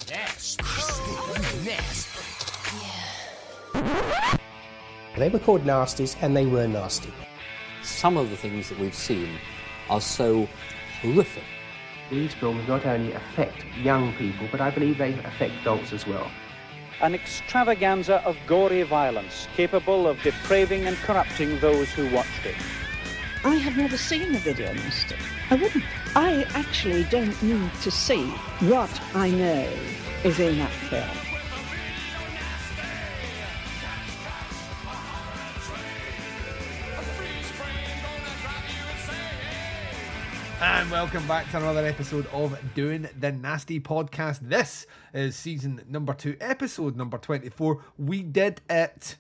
Nasty. Nasty. Yeah. They were called Nasties, and they were nasty. Some of the things that we've seen are so horrific. These films not only affect young people, but I believe they affect adults as well. An extravaganza of gory violence capable of depraving and corrupting those who watched it. I have never seen a video nasty. I wouldn't. I actually don't need to see what I know is in that film. And welcome back to another episode of Doing the Nasty Podcast. This is season number 2, episode number 24. We did it.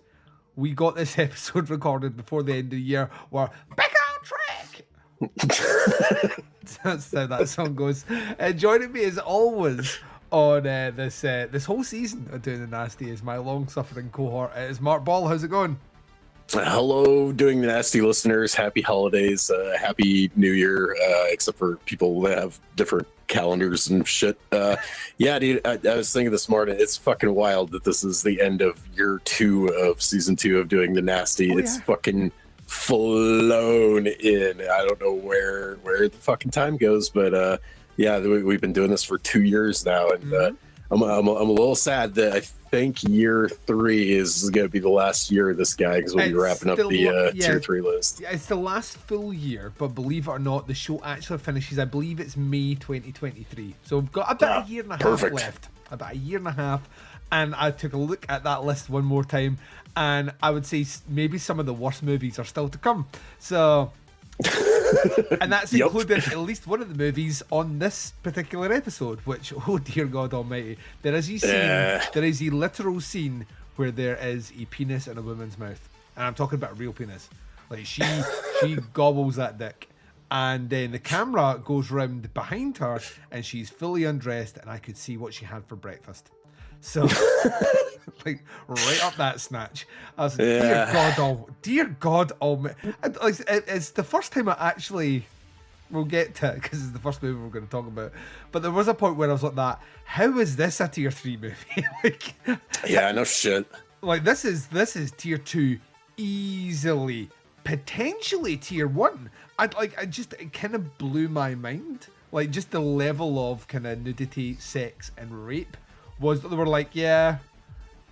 We got this episode recorded before the end of the year. We're back on track. That's how that song goes. Joining me as always on this whole season of Doing the Nasty is my long-suffering cohort. It is Mark Ball. How's it going? Hello, Doing the Nasty listeners. Happy holidays. Happy New Year, except for people that have different calendars and shit. Yeah, dude, I was thinking this morning, it's fucking wild that this is the end of year 2 of season 2 of Doing the Nasty. It's fucking flown in. I don't know where the fucking time goes, but yeah, we've been doing this for 2 years now, and I'm a little sad that I think year 3 is going to be the last year of this guy, because we'll be wrapping up the tier 3 list. Yeah, it's the last full year, but believe it or not, the show actually finishes, I believe it's May 2023. So we've got about a year and a half left. About a year and a half. And I took a look at that list one more time, and I would say maybe some of the worst movies are still to come. So... and that's included at least one of the movies on this particular episode, which, oh dear God almighty, there is a literal scene where there is a penis in a woman's mouth, and I'm talking about a real penis. Like she gobbles that dick, and then the camera goes round behind her and she's fully undressed, and I could see what she had for breakfast. So, like, right up that snatch. I was like, dear God, it's the first time I actually, we'll get to it because it's the first movie we're going to talk about. But there was a point where I was like, how is this a tier 3 movie? Like, yeah, no shit. Like, this is tier 2 easily, potentially tier 1. It kind of blew my mind. Like, just the level of kind of nudity, sex, and rape. Was that they were like, I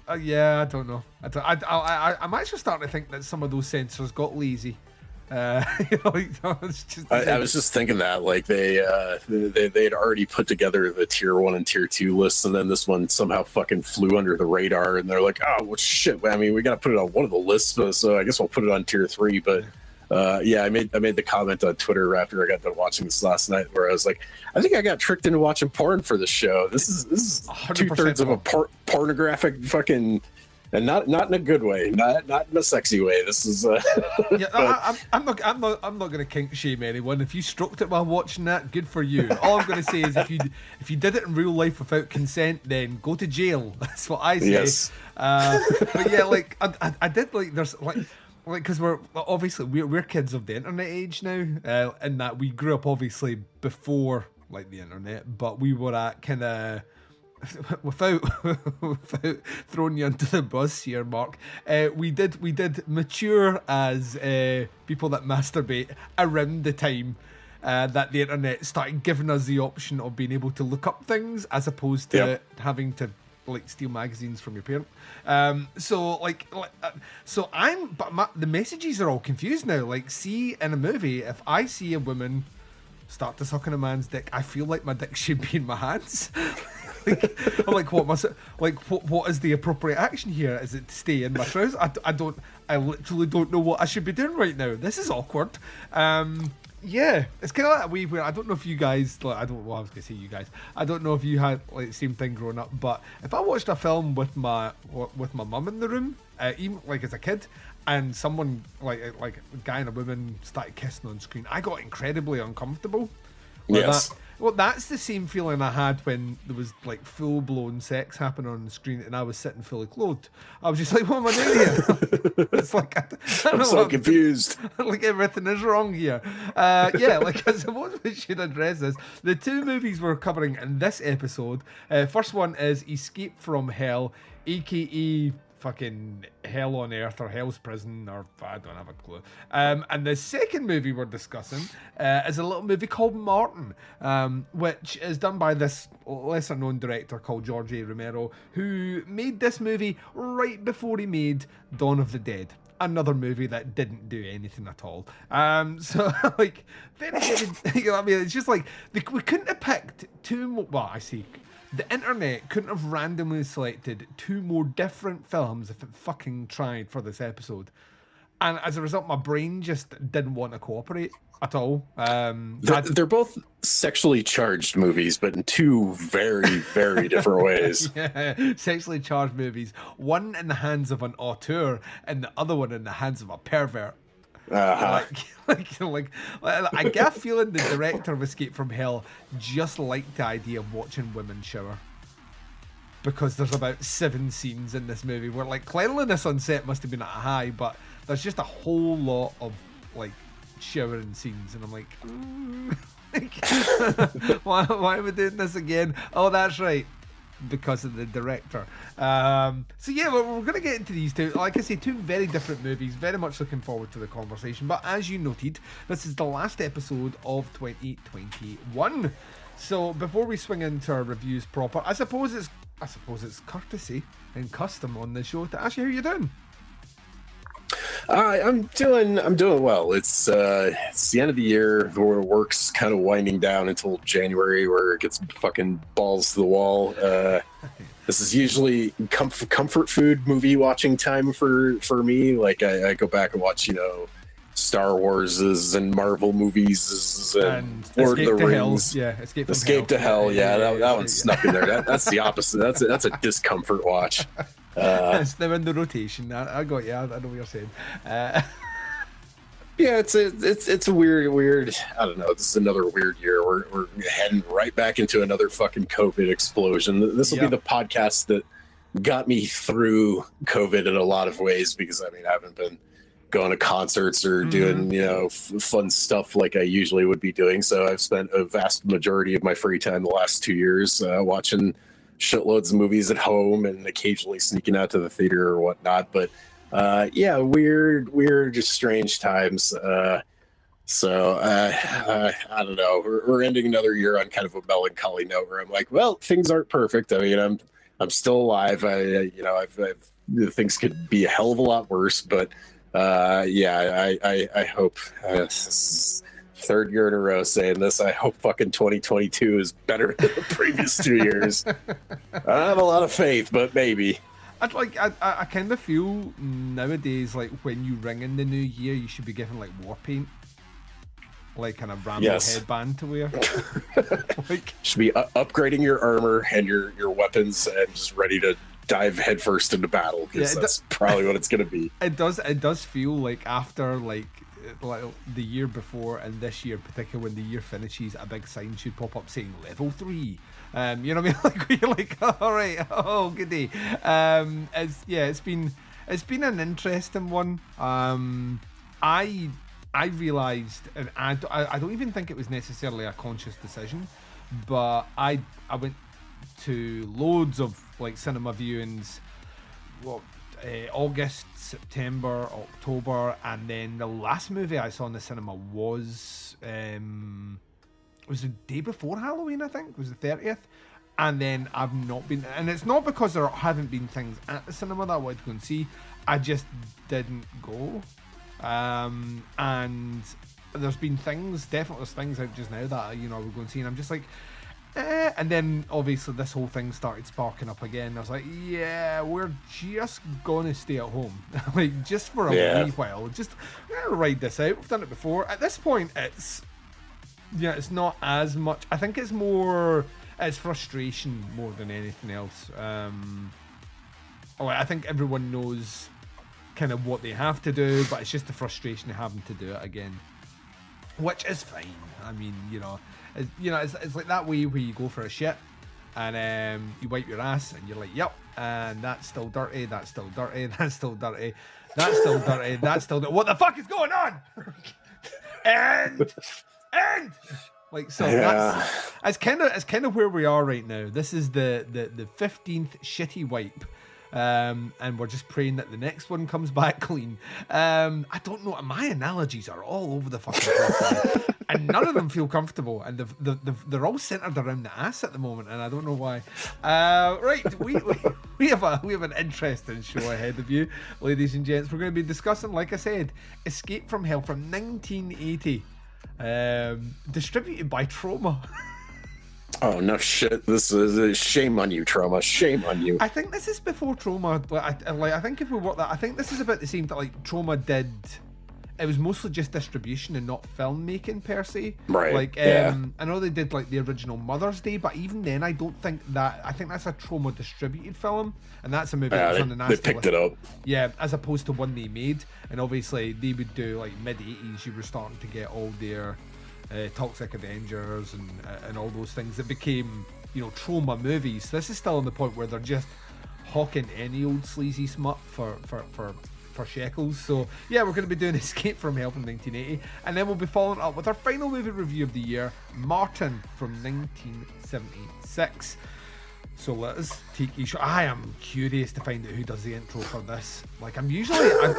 don't know. I'm actually starting to think that some of those censors got lazy. I was just thinking that, like, they had already put together the tier 1 and tier 2 lists, and then this one somehow fucking flew under the radar, and they're like, oh well, shit. I mean, we got to put it on one of the lists, so I guess we'll put it on tier 3. But I made the comment on Twitter after I got done watching this last night, where I was like, I think I got tricked into watching porn for the show. This is 2/3 of a pornographic fucking, and not in a good way, not in a sexy way. This is I'm not going to kink shame anyone. If you stroked it while watching that, good for you. All I'm going to say is if you did it in real life without consent, then go to jail. That's what I say. Yes. But yeah, like I did, like, there's like because we're kids of the internet age now, in that we grew up obviously before like the internet, but we were at kind of without throwing you under the bus here, Mark. We did mature as people that masturbate around the time that the internet started giving us the option of being able to look up things as opposed to having to like steal magazines from your parent. The messages are all confused now. Like, see, in a movie, if I see a woman start to suck on a man's dick, I feel like my dick should be in my hands. What is the appropriate action here? Is it to stay in my trousers? I literally don't know what I should be doing right now. This is awkward. Yeah, it's kind of like a way where I don't know if you guys, I was gonna say you guys. I don't know if you had like the same thing growing up, but if I watched a film with my mum in the room, even like as a kid, and someone like a guy and a woman started kissing on screen, I got incredibly uncomfortable. Like that. Well, that's the same feeling I had when there was like full-blown sex happening on the screen and I was sitting fully clothed. I was just like, what am I doing here? It's like, I don't know, I'm so confused. Like, everything is wrong here. Yeah, like, I suppose we should address this. The two movies we're covering in this episode, first one is Escape from Hell, aka fucking Hell on Earth or Hell's Prison, or I don't have a clue. And the second movie we're discussing is a little movie called Martin, which is done by this lesser known director called George A. Romero, who made this movie right before he made Dawn of the Dead. Another movie that didn't do anything at all. So, like, very, you know what I mean? It's just like, we couldn't have picked two more, well, I see, the internet couldn't have randomly selected two more different films if it fucking tried for this episode. And as a result, my brain just didn't want to cooperate at all. They're both sexually charged movies, but in two very, very different ways. Yeah, sexually charged movies. One in the hands of an auteur and the other one in the hands of a pervert. Like, I get a feeling the director of Escape from Hell just liked the idea of watching women shower. Because there's about 7 scenes in this movie where, like, cleanliness on set must have been at a high, but there's just a whole lot of, like, showering scenes, and I'm like, why are we doing this again? Oh, that's right, because of the director. So yeah, we're going to get into these two. Like I say, two very different movies. Very much looking forward to the conversation. But as you noted, this is the last episode of 2021. So before we swing into our reviews proper, I suppose it's courtesy and custom on the show to ask you how you're doing. I'm doing well. It's the end of the year. Where work's kind of winding down until January, where it gets fucking balls to the wall. This is usually comfort food movie watching time for me. Like I go back and watch, Star Warses and Marvel movies and Lord of the Rings. Yeah, Escape to Hell. Yeah, that one's snuck in there. That's the opposite. That's a discomfort watch. They're in the rotation. I got you. I know what you're saying. Yeah, it's a weird. I don't know. This is another weird year. We're heading right back into another fucking COVID explosion. This will be the podcast that got me through COVID in a lot of ways, because I haven't been going to concerts or doing fun stuff like I usually would be doing. So I've spent a vast majority of my free time the last 2 years watching shitloads of movies at home and occasionally sneaking out to the theater or whatnot. But weird, just strange times. So I don't know. We're ending another year on kind of a melancholy note where I'm like, well, things aren't perfect. I mean, I'm still alive. I've things could be a hell of a lot worse, but I hope this is third year in a row saying this. I hope fucking 2022 is better than the previous 2 years. I don't have a lot of faith, but maybe. I kind of feel nowadays like when you ring in the new year, you should be given like war paint, like kind of Rambo headband to wear. Should be upgrading your armor and your weapons and just ready to dive headfirst into battle, because that's probably what it's going to be. It does feel like after like the year before and this year, particularly when the year finishes, a big sign should pop up saying level 3. You know what I mean? Like, you're like, all right, oh, good day. It's been an interesting one. I realized, and I don't even think it was necessarily a conscious decision, but I went to loads of like cinema viewings. August, September, October, and then the last movie I saw in the cinema was the day before Halloween, I think. It was the 30th. And then I've not been, and it's not because there haven't been things at the cinema that I wanted to go and see. I just didn't go. And there's been things, definitely there's things out just now that I would go and see, and I'm just like, and then obviously this whole thing started sparking up again. I was like, yeah, we're just gonna stay at home, like just for a wee while. Just we're gonna ride this out. We've done it before. At this point, it's not as much. I think it's frustration more than anything else. I think everyone knows kind of what they have to do, but it's just the frustration of having to do it again. which is fine. I mean, it's like that way where you go for a shit and you wipe your ass and you're like, yep, and that's still dirty, that's still dirty, that's still dirty, that's still dirty, that's still dirty. What the fuck is going on? and like, so that's kind of where we are right now. This is the 15th shitty wipe. And we're just praying that the next one comes back clean. I don't know. My analogies are all over the fucking place, and none of them feel comfortable. And they're all centered around the ass at the moment, and I don't know why. Right, we have an interesting show ahead of you, ladies and gents. We're going to be discussing, like I said, Escape from Hell from 1980, distributed by Trauma. Oh, no shit. This is a shame on you, Trauma. Shame on you. I think this is before Trauma. I think if we work that, I think this is about the same time like Trauma did. It was mostly just distribution and not filmmaking per se. Right. Like, yeah. I know they did like the original Mother's Day, but even then, I don't think that. I think that's a Trauma distributed film, and that's a movie that was on the They national picked it up. Yeah, as opposed to one they made, and obviously they would do like mid-80s. You were starting to get all their Toxic Avengers and all those things that became, Trauma movies. This is still on the point where they're just hawking any old sleazy smut for shekels. So yeah, we're going to be doing Escape from Hell from 1980, and then we'll be following up with our final movie review of the year, Martin from 1976. So let us take each. I am curious to find out who does the intro for this. Like, I'm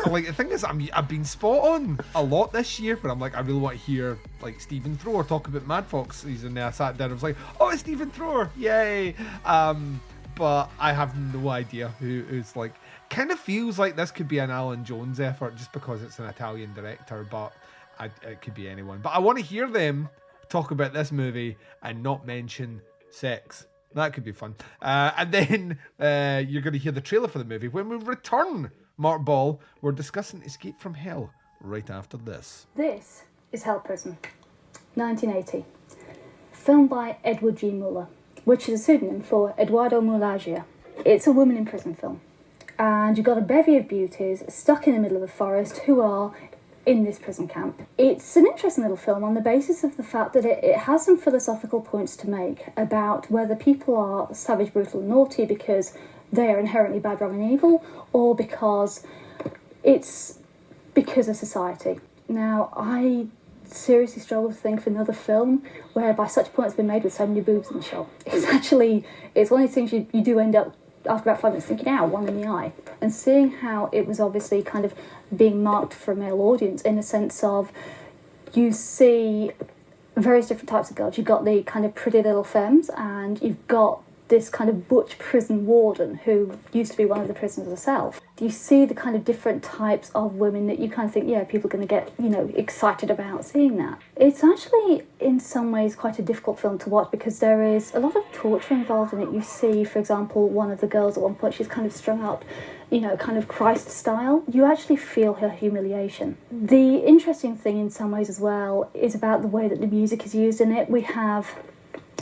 like, the thing is, I've been spot on a lot this year, but I'm like, I really want to hear like Stephen Thrower talk about Mad Fox. He's in there. I sat down. I was like, oh, it's Stephen Thrower, yay! But I have no idea who's like. Kind of feels like this could be an Alan Jones effort, just because it's an Italian director, but it could be anyone. But I want to hear them talk about this movie and not mention sex. That could be fun. And then you're going to hear the trailer for the movie. When we return, Mark Ball, we're discussing Escape from Hell right after this. This is Hell Prison, 1980. Filmed by Edward G. Muller, which is a pseudonym for Eduardo Mulagia. It's a woman in prison film. And you've got a bevy of beauties stuck in the middle of a forest who are in this prison camp. It's an interesting little film on the basis of the fact that it has some philosophical points to make about whether people are savage, brutal, and naughty because they are inherently bad, wrong, and evil, or because it's because of society. Now, I seriously struggle to think of another film whereby such points have been made with so many boobs in the shot. It's one of these things you do end up after about 5 minutes thinking, ow, one in the eye. And seeing how it was obviously kind of being marked for a male audience in the sense of you see various different types of girls. You've got the kind of pretty little femmes, and you've got this kind of butch prison warden who used to be one of the prisoners herself. You see the kind of different types of women that you kind of think, yeah, people are going to get, excited about seeing that. It's actually, in some ways, quite a difficult film to watch because there is a lot of torture involved in it. You see, for example, one of the girls at one point, she's kind of strung up, kind of Christ style. You actually feel her humiliation. The interesting thing in some ways as well is about the way that the music is used in it. We have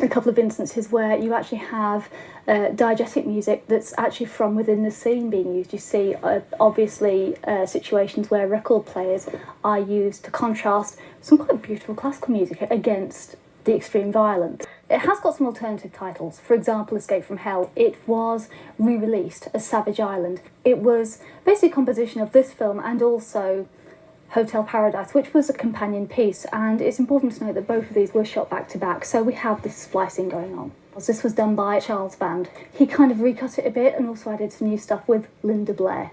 a couple of instances where you actually have diegetic music that's actually from within the scene being used. You see, obviously, situations where record players are used to contrast some quite beautiful classical music against the extreme violence. It has got some alternative titles. For example, Escape from Hell. It was re-released as Savage Island. It was basically a composition of this film and also Hotel Paradise, which was a companion piece, and it's important to note that both of these were shot back to back, so we have this splicing going on. This was done by Charles Band. He kind of recut it a bit and also added some new stuff with Linda Blair.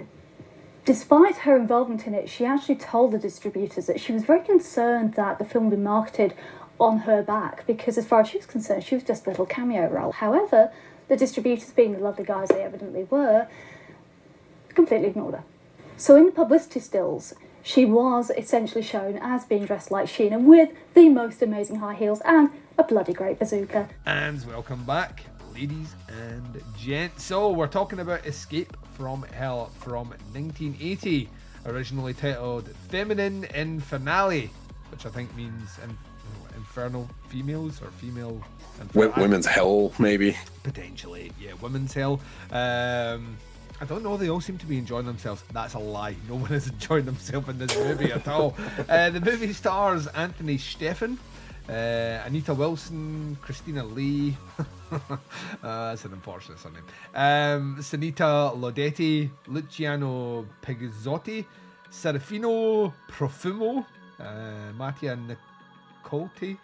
Despite her involvement in it, she actually told the distributors that she was very concerned that the film would be marketed on her back, because as far as she was concerned, she was just a little cameo role. However, the distributors, being the lovely guys they evidently were, completely ignored her. So in the publicity stills, she was essentially shown as being dressed like Sheena with the most amazing high heels and a bloody great bazooka. And welcome back, ladies and gents. So we're talking about Escape from Hell from 1980, originally titled Feminine Infernale, which I think means infernal females or female... Women's hell, maybe. Potentially, yeah, women's hell. I don't know, they all seem to be enjoying themselves. That's a lie. No one is enjoying themselves in this movie at all. The movie stars Anthony Stefan, Anita Wilson, Christina Lee, that's an unfortunate surname, Sanita Lodetti, Luciano Pigazzotti, Serafino Profumo, Mattia Nicolti.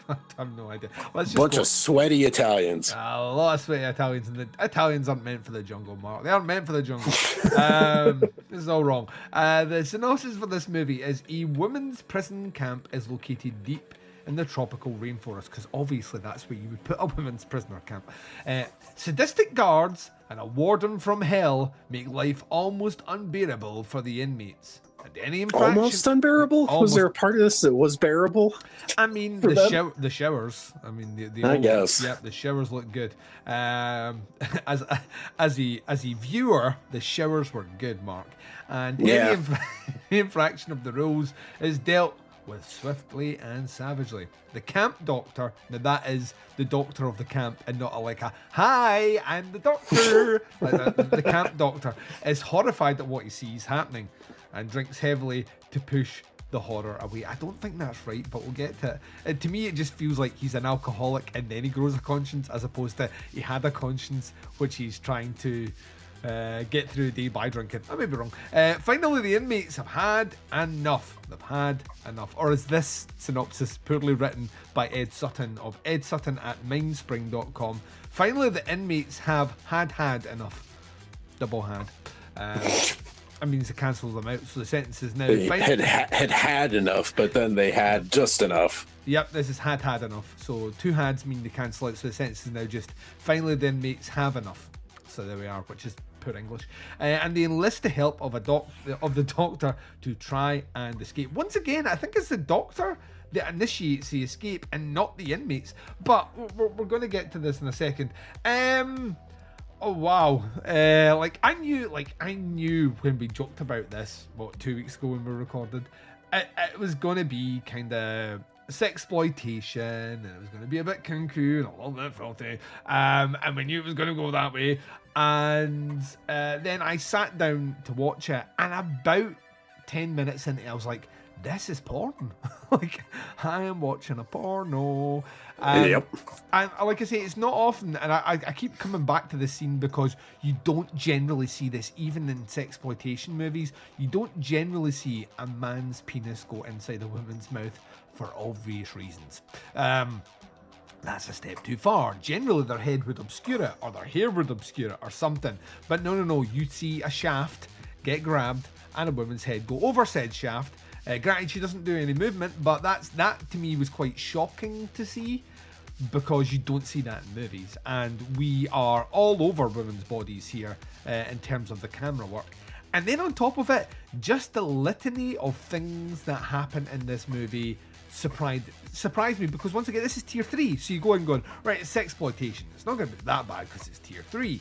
I have no idea. Bunch of sweaty Italians. A lot of sweaty Italians, and the Italians aren't meant for the jungle, Mark. They aren't meant for the jungle. This is all wrong. The synopsis for this movie is a women's prison camp is located deep in the tropical rainforest, because obviously that's where you would put a women's prisoner camp. Sadistic guards and a warden from hell make life almost unbearable for the inmates. And any infraction, almost unbearable? Was there a part of this that was bearable? I mean, the showers. I mean, I guess. Yeah, the showers look good. As a viewer, the showers were good, Mark. And any infraction of the rules is dealt with swiftly and savagely. The camp doctor, now that is the doctor of the camp, and not like a "Hi, I'm the doctor." Like the camp doctor is horrified at what he sees happening, and drinks heavily to push the horror away. I don't think that's right, but we'll get to it. To me, it just feels like he's an alcoholic and then he grows a conscience, as opposed to he had a conscience which he's trying to get through the day by drinking. I may be wrong. Finally, the inmates have had enough. They've had enough. Or is this synopsis poorly written by Ed Sutton of edsutton at mindspring.com? Finally, the inmates have had enough. Double had. That means they cancel them out, so the sentence is now... They had enough, but then they had just enough. Yep, this is had enough. So two hads mean they cancel out, so the sentence is now just, finally the inmates have enough. So there we are, which is poor English. And they enlist the help of the doctor to try and escape. Once again, I think it's the doctor that initiates the escape and not the inmates. But we're going to get to this in a second. Oh wow! I knew when we joked about this 2 weeks ago when we recorded, it was going to be kind of sexploitation, and it was going to be a bit kinky and a little bit filthy, and we knew it was going to go that way. And then I sat down to watch it, and about 10 minutes into it, I was like, this is porn. Like, I am watching a porno. Yep. And like I say, it's not often, and I keep coming back to this scene because you don't generally see this, even in sexploitation movies. You don't generally see a man's penis go inside a woman's mouth for obvious reasons. That's a step too far. Generally, their head would obscure it, or their hair would obscure it, or something. But no, you'd see a shaft get grabbed and a woman's head go over said shaft. Granted, she doesn't do any movement, but that to me was quite shocking to see, because you don't see that in movies, and we are all over women's bodies here in terms of the camera work. And then on top of it, just the litany of things that happen in this movie surprised me, because once again, this is tier 3, so you go and going, right, it's sexploitation, it's not going to be that bad because it's tier 3.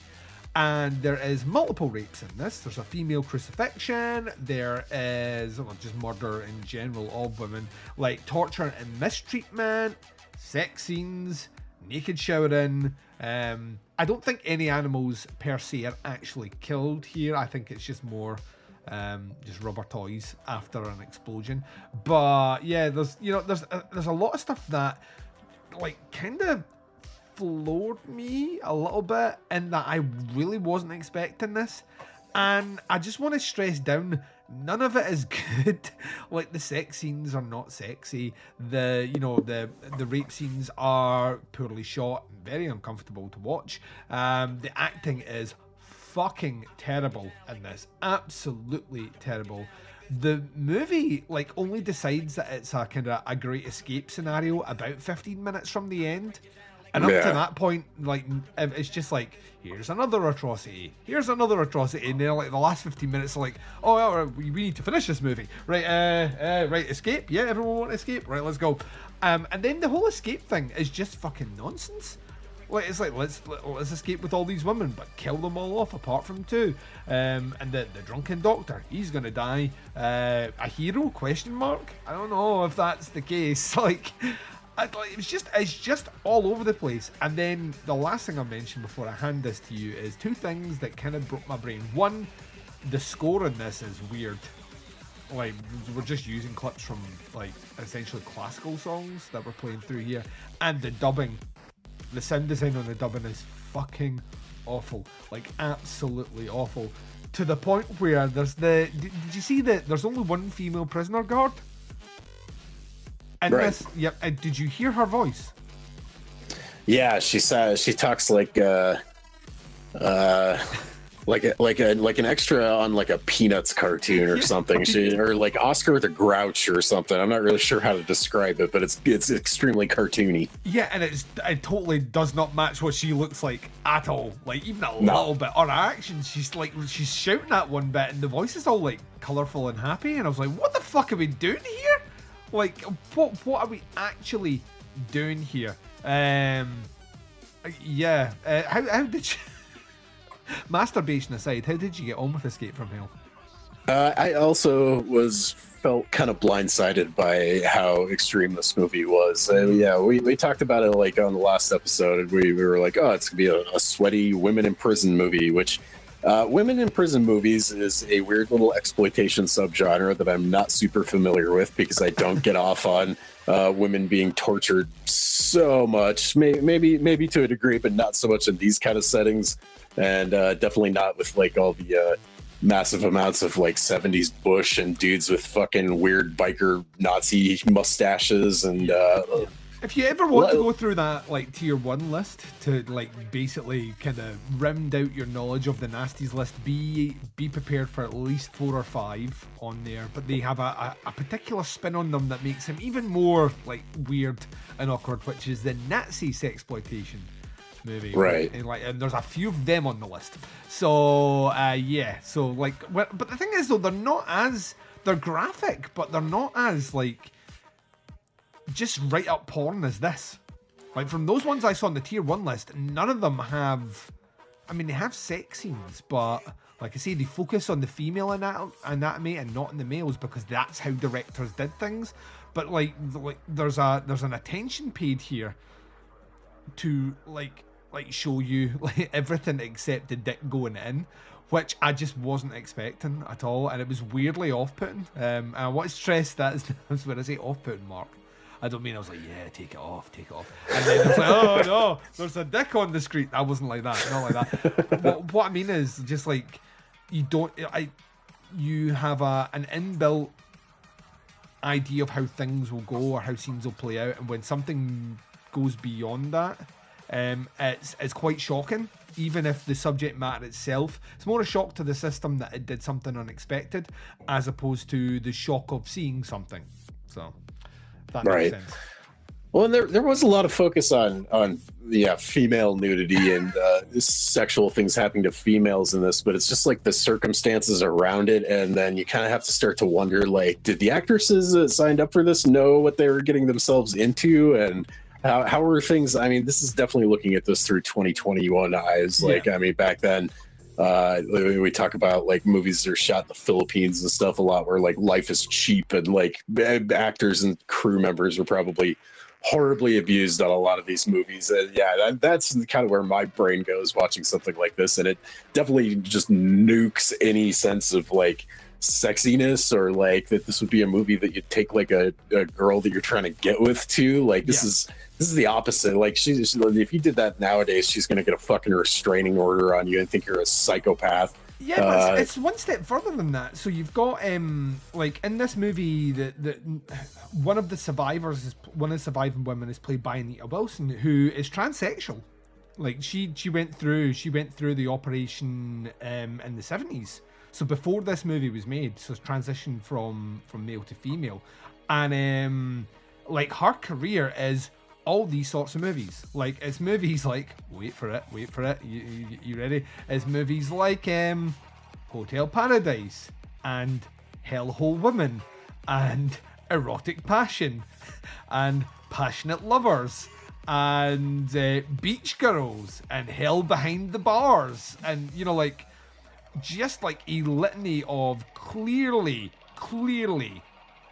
And there is multiple rapes in this. There's a female crucifixion. There is just murder in general of women, like torture and mistreatment, sex scenes, naked showering. I don't think any animals per se are actually killed here. I think it's just more just rubber toys after an explosion. But yeah, there's a lot of stuff that kind of floored me a little bit, in that I really wasn't expecting this. And I just want to stress down, none of it is good. Like, the sex scenes are not sexy. The rape scenes are poorly shot and very uncomfortable to watch. The acting is fucking terrible in this. Absolutely terrible. The movie only decides that it's a kind of a great escape scenario about 15 minutes from the end. And up to that point, it's just here's another atrocity, and then the last 15 minutes are oh, we need to finish this movie, right? Right, escape, yeah, everyone want to escape, right? Let's go. And then the whole escape thing is just fucking nonsense. It's let's escape with all these women, but kill them all off apart from 2. And the drunken doctor, he's gonna die. A hero? ? I don't know if that's the case. It's just all over the place. And then the last thing I mentioned before I hand this to you is two things that kind of broke my brain. One, the score in this is weird. Like, we're just using clips from, like, essentially classical songs that we're playing through here. And the dubbing, the sound design on the dubbing is fucking awful. Like, absolutely awful. To the point where there's did you see that there's only one female prisoner guard? And right. this, yep. Did you hear her voice? Yeah, she talks like an extra on like a Peanuts cartoon or something. Or like Oscar the Grouch or something. I'm not really sure how to describe it, but it's extremely cartoony. Yeah, and it totally does not match what she looks like at all. Like even a little bit. Her actions, she's shouting at one bit, and the voice is all like colourful and happy. And I was like, what the fuck are we doing here? Like, what are we actually doing here? How did you... Masturbation aside, how did you get on with Escape from Hell? I also felt kind of blindsided by how extreme this movie was. We talked about it like on the last episode, and we were like, oh, it's gonna be a sweaty women in prison movie, which women in prison movies is a weird little exploitation subgenre that I'm not super familiar with because I don't get off on women being tortured so much. Maybe to a degree, but not so much in these kind of settings. And definitely not with like all the massive amounts of like 70s Bush and dudes with fucking weird biker Nazi mustaches. And if you ever want to go through that like tier 1 list to like basically kind of round out your knowledge of the Nasties list, be prepared for at least 4 or 5 on there. But they have a particular spin on them that makes them even more like weird and awkward, which is the Nazi sexploitation movie, right? And there's a few of them on the list. So but the thing is though, they're graphic, but they're not as like just right up porn as this. Like from those ones I saw on the tier 1 list, none of them have. I mean, they have sex scenes, but like I say, they focus on the female anatomy and not on the males because that's how directors did things. But like there's an attention paid here to like show you like everything except the dick going in, which I just wasn't expecting at all, and it was weirdly off-putting. And I want to stress that's when I say off-putting, Mark, I don't mean I was like, yeah, take it off, and then it's like, oh no, there's a dick on the screen. I wasn't like that, not like that. What I mean is just like you have an inbuilt idea of how things will go or how scenes will play out, and when something goes beyond that, it's quite shocking. Even if the subject matter itself, it's more a shock to the system that it did something unexpected, as opposed to the shock of seeing something. So if that makes sense. Well, and there was a lot of focus on female nudity and sexual things happening to females in this, but it's just like the circumstances around it, and then you kind of have to start to wonder, like, did the actresses that signed up for this know what they were getting themselves into, and how were things? I mean, this is definitely looking at this through 2021 eyes. Like, I mean, back then, we talk about like movies that are shot in the Philippines and stuff a lot, where like life is cheap and like actors and crew members were probably horribly abused on a lot of these movies. That's kind of where my brain goes watching something like this, and it definitely just nukes any sense of like sexiness or like that this would be a movie that you'd take like a girl that you're trying to get with to. Like this is the opposite. Like if you did that nowadays, she's gonna get a fucking restraining order on you and think you're a psychopath. Yeah, but it's one step further than that. So you've got like in this movie, one of the surviving women is played by Anita Wilson, who is transsexual. Like she went through the operation in the 70s. So before this movie was made, so it's transitioned from male to female, and like her career is all these sorts of movies. Like it's movies like wait for it, you ready? It's movies like Hotel Paradise and Hellhole Women and Erotic Passion and Passionate Lovers and Beach Girls and Hell Behind the Bars, and you know, like just like a litany of clearly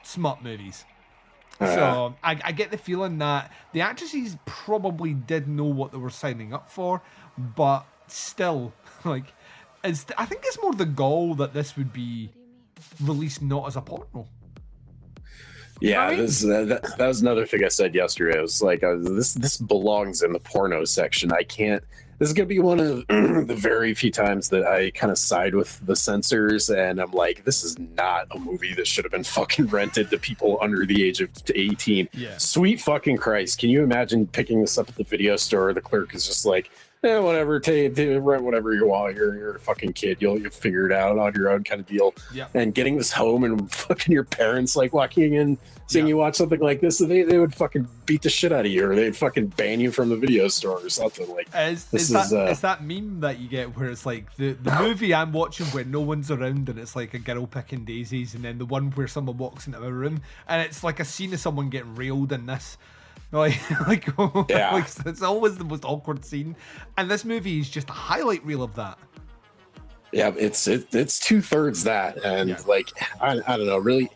smut movies. So I get the feeling that the actresses probably did know what they were signing up for, but still, like, I think it's more the goal that this would be released not as a porno. Yeah, that was another thing I said yesterday. I was like, this belongs in the porno section. I can't. This is gonna be one of the very few times that I kind of side with the censors, and I'm like, this is not a movie that should have been fucking rented to people under the age of 18. Yeah. Sweet fucking Christ! Can you imagine picking this up at the video store? The clerk is just like, whatever, rent whatever you want. You're a fucking kid. You'll figure it out on your own, kind of deal. Yeah. And getting this home and fucking your parents like walking in, seeing you watch something like this, they would fucking beat the shit out of you, or they'd fucking ban you from the video store or something. Like, it's that meme that you get where it's like the movie I'm watching where no one's around and it's like a girl picking daisies, and then the one where someone walks into a room and it's like a scene of someone getting railed in this. Like, it's always the most awkward scene, and this movie is just a highlight reel of that. Yeah, it's 2/3 that, and like I don't know, really.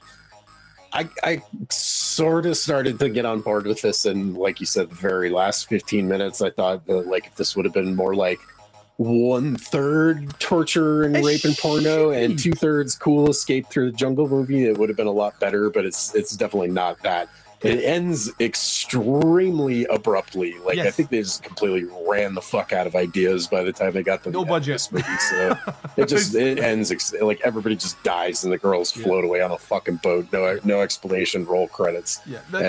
I sort of started to get on board with this, and like you said, the very last 15 minutes, I thought that, like, if this would have been more like 1/3 torture and rape and porno, and 2/3 cool escape through the jungle movie, it would have been a lot better. But it's definitely not that. It ends extremely abruptly. Like, I think they just completely ran the fuck out of ideas by the time they got the budget. This movie. So it ends like everybody just dies and the girls float away on a fucking boat. No explanation. Roll credits. Yeah, the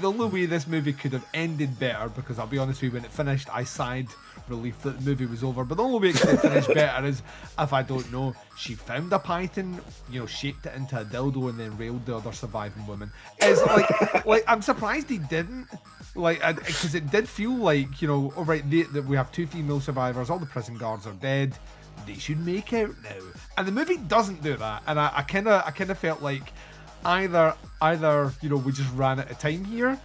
only way this movie could have ended better, because I'll be honest with you, when it finished, I sighed relief that the movie was over. But the only way it could have finished better is if, I don't know, she found a python, shaped it into a dildo and then railed the other surviving woman. It's like I'm surprised he didn't, because it did feel like, all right, we have 2 female survivors, all the prison guards are dead, they should make out now, and the movie doesn't do that. And I kind of felt like either we just ran out of time here,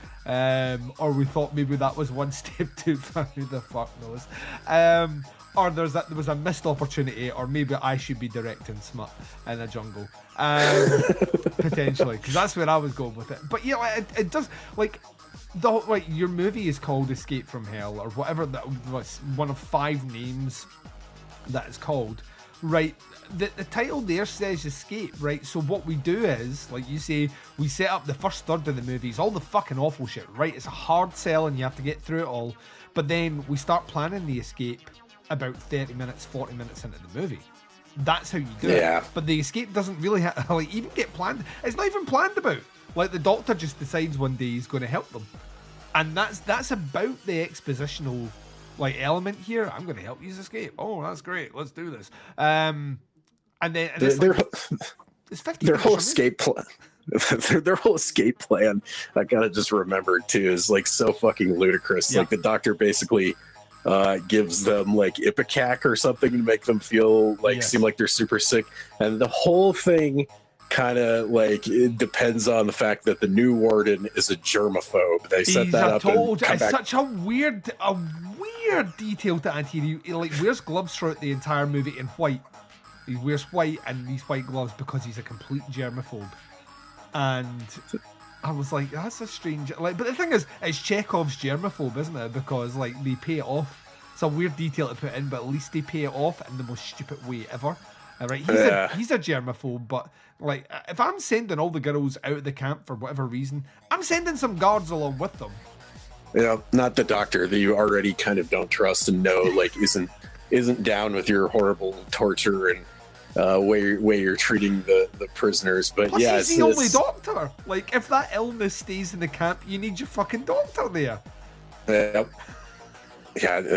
or we thought maybe that was one step too far. Who the fuck knows? Or there was a missed opportunity, or maybe I should be directing smut in a jungle, potentially, because that's where I was going with it. But yeah, it does, like, your movie is called Escape from Hell, or whatever that was, one of 5 names that it's called, right? The title there says escape, right? So what we do is, like you say, we set up the first third of the movie, it's all the fucking awful shit, right? It's a hard sell and you have to get through it all, but then we start planning the escape about 30 minutes, 40 minutes into the movie. That's how you do it. But the escape doesn't really even get planned. It's not even planned about. Like, the doctor just decides one day he's going to help them, and that's about the expositional element here. I'm going to help you escape. Oh, that's great. Let's do this. And then it's 50. Their whole escape plan. Their whole escape plan, I gotta just remember too, is like so fucking ludicrous. Like, the doctor basically gives them like Ipecac or something to make them feel seem like they're super sick, and the whole thing kind of like, it depends on the fact that the new warden is a germaphobe. They set that up. It's such a weird detail to add here. He wears gloves throughout the entire movie in white. He wears white and these white gloves because he's a complete germaphobe. And I was like, that's a strange... but the thing is, it's Chekhov's germaphobe, isn't it? Because, they pay it off. It's a weird detail to put in, but at least they pay it off in the most stupid way ever. Right? He's a germaphobe, but, if I'm sending all the girls out of the camp for whatever reason, I'm sending some guards along with them. Not the doctor that you already kind of don't trust and know, isn't down with your horrible torture and way you're treating the prisoners. But plus, he's the only doctor. If that illness stays in the camp, you need your fucking doctor there.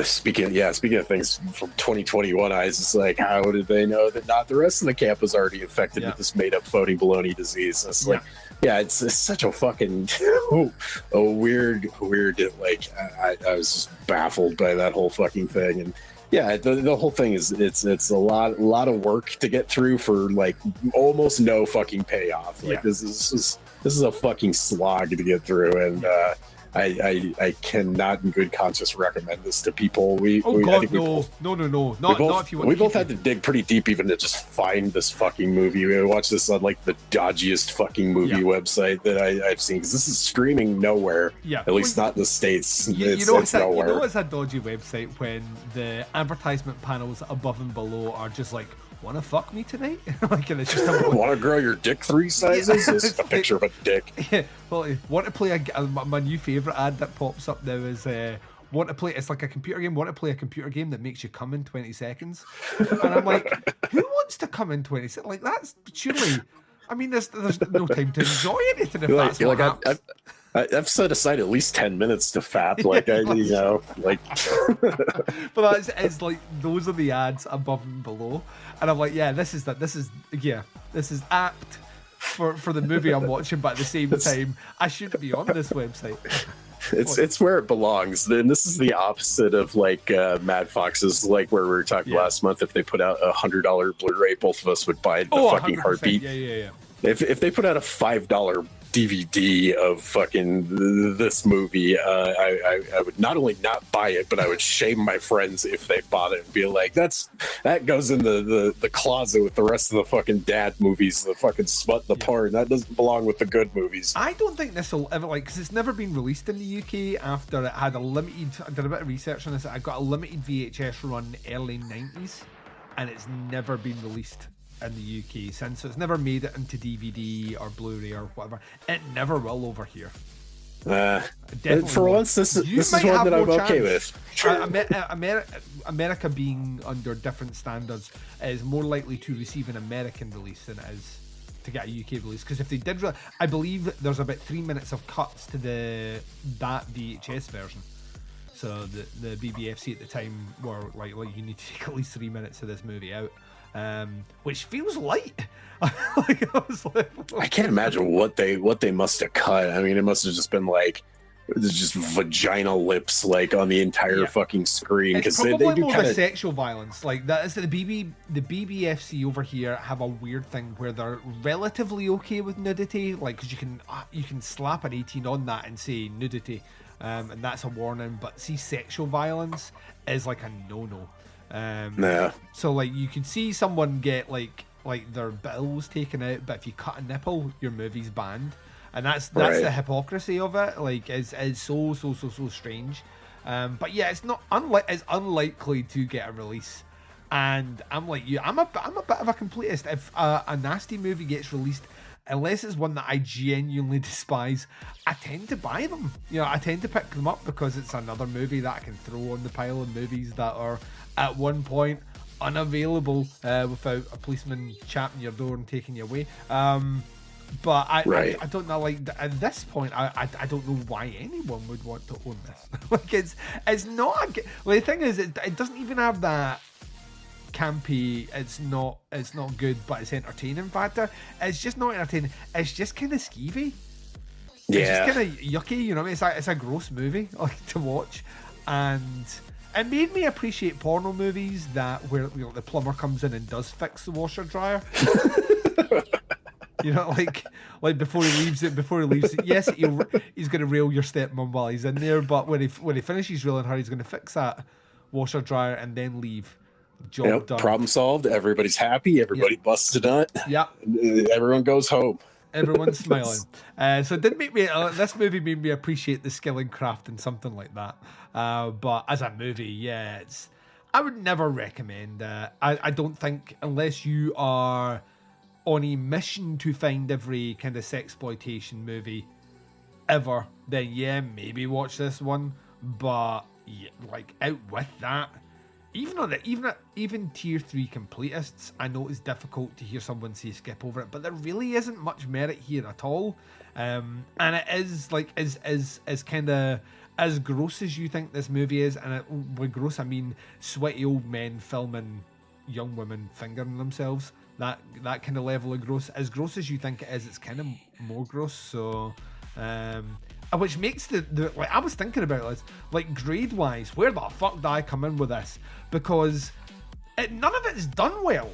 Speaking of things from 2021 eyes, it's like, how did they know that not the rest of the camp was already infected with this made up floating baloney disease? It's it's such a fucking weird. I was just baffled by that whole fucking thing. And the whole thing is it's a lot of work to get through for almost no fucking payoff. This is a fucking slog to get through, and I cannot in good conscience recommend this to people. God, no. Not if you want. We both had to dig pretty deep even to just find this fucking movie. We watched this on like the dodgiest fucking movie website that I've seen, because this is streaming nowhere. Yeah, at least not in the States. It's nowhere. You know it's a dodgy website when the advertisement panels above and below are just like, "Wanna fuck me tonight?" Like, and it's just wanna grow your dick 3 sizes? It's a picture of a dick. Yeah, well, want to play my new favorite ad that pops up now is want to play. It's like a computer game. Want to play a computer game that makes you come in 20 seconds? And I'm like, who wants to come in 20 seconds? Like, that's surely. I mean, there's no time to enjoy anything if that's what happens. I've set aside at least 10 minutes to fap, But it's like, those are the ads above and below, and I'm like, yeah, this is apt for the movie I'm watching, but at the same time, I shouldn't be on this website. It's where it belongs. Then this is the opposite of like Mad Fox's, like where we were talking last month. If they put out a $100 Blu-ray, both of us would buy it in a fucking heartbeat. Yeah. If they put out a $5 DVD of fucking this movie, I would not only not buy it, but I would shame my friends if they bought it and be like, that goes in the closet with the rest of the fucking dad movies, the fucking smut, the porn. That doesn't belong with the good movies. I don't think this will ever, like, because it's never been released in the UK after it had a limited. I did a bit of research on this. I got a limited VHS run early 90s, and it's never been released in the UK since, so it's never made it into DVD or Blu-ray or whatever. It never will over here. For once, this is one that I'm okay with. America being under different standards is more likely to receive an American release than it is to get a UK release, because if they did, I believe there's about 3 minutes of cuts to that VHS version. So the BBFC at the time were like you need to take at least 3 minutes of this movie out. Which feels light. I can't imagine what they must have cut. I mean, it must have just been like just vaginal lips like on the entire fucking screen, because they do more kind of sexual violence. Like that is the BBFC over here have a weird thing where they're relatively okay with nudity, like because you can slap an 18 on that and say nudity, and that's a warning. But see, sexual violence is like a no-no. So like you can see someone get like their bills taken out, but if you cut a nipple, your movie's banned, and that's the hypocrisy of it. Like is so strange. But yeah, it's unlikely to get a release. And I'm like you, I'm a bit of a completist. If a nasty movie gets released, unless it's one that I genuinely despise, I tend to buy them. You know, I tend to pick them up because it's another movie that I can throw on the pile of movies that are at one point unavailable without a policeman chapping your door and taking you away. But I don't know. Like at this point, I don't know why anyone would want to own this. Like it's not. The thing is, it doesn't even have that campy. It's not good, but it's entertaining factor. It's just not entertaining. It's just kind of skeevy. It's just kind of yucky. You know what I mean? It's a gross movie like to watch, and it made me appreciate porno movies where the plumber comes in and does fix the washer dryer. You know, like before he leaves it. Yes, he's going to rail your stepmom while he's in there, but when he finishes railing her, he's going to fix that washer dryer and then leave. Job done. Problem solved. Everybody's happy. Everybody busts a nut. Yeah. Everyone goes home. Everyone's smiling. So it did make me. This movie made me appreciate the skill and craft in something like that. But as a movie, I would never recommend. I don't think, unless you are on a mission to find every kind of sexploitation movie ever, then maybe watch this one. But like out with that, even tier 3 completists, I know it's difficult to hear someone say skip over it, but there really isn't much merit here at all. And it is like is kind of as gross as you think this movie is, and with gross I mean sweaty old men filming young women fingering themselves. That kind of level of gross. As gross as you think it is, it's kind of more gross. So, which makes the like I was thinking about this, like grade wise, where the fuck did I come in with this? Because none of it is done well,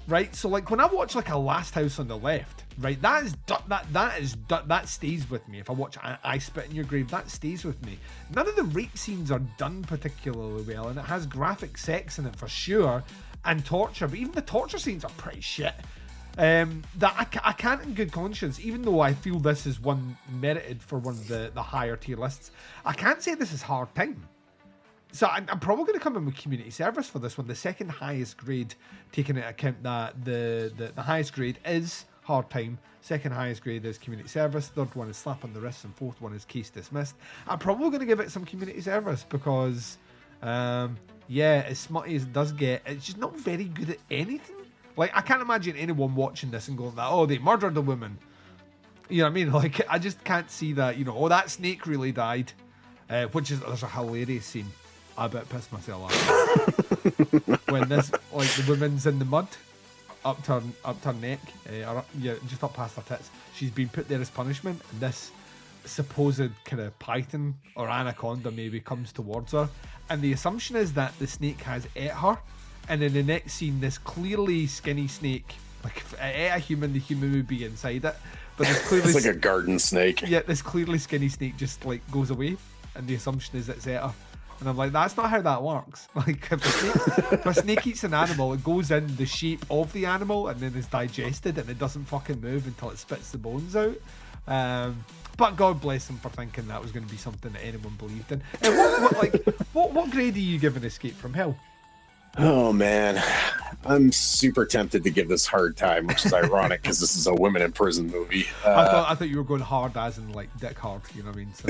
right? So like when I watch like a Last House on the Left, Right, that stays with me. If I watch I Spit in Your Grave, that stays with me. None of the rape scenes are done particularly well, and it has graphic sex in it for sure, and torture, but even the torture scenes are pretty shit. That I can't in good conscience, even though I feel this is one merited for one of the higher tier lists, I can't say this is hard time. So I'm probably going to come in with community service for this one, the second highest grade, taking into account that the highest grade is hard time, second highest grade is community service, third one is slap on the wrist, and fourth one is case dismissed. I'm probably going to give it some community service because, yeah, as smutty as it does get, it's just not very good at anything. Like, I can't imagine anyone watching this and going, oh, they murdered a woman. You know what I mean? Like, I just can't see that, you know, oh, that snake really died. There's a hilarious scene. I bet pissed myself off. When this, like, the woman's in the mud, up to her neck, just up past her tits. She's been put there as punishment, and this supposed kind of python or anaconda maybe comes towards her, and the assumption is that the snake has ate her, and in the next scene, this clearly skinny snake, like if it ate a human, the human would be inside it, but this clearly it's like a garden snake. Yeah, this clearly skinny snake just like goes away, and the assumption is it's ate her. And I'm like, that's not how that works. Like, if a snake eats an animal, it goes in the shape of the animal and then is digested, and it doesn't fucking move until it spits the bones out. But God bless them for thinking that was going to be something that anyone believed in. And what grade are you giving Escape from Hell? Oh man, I'm super tempted to give this hard time, which is ironic because this is a women in prison movie. I thought you were going hard as in like dick hard, you know what I mean? So.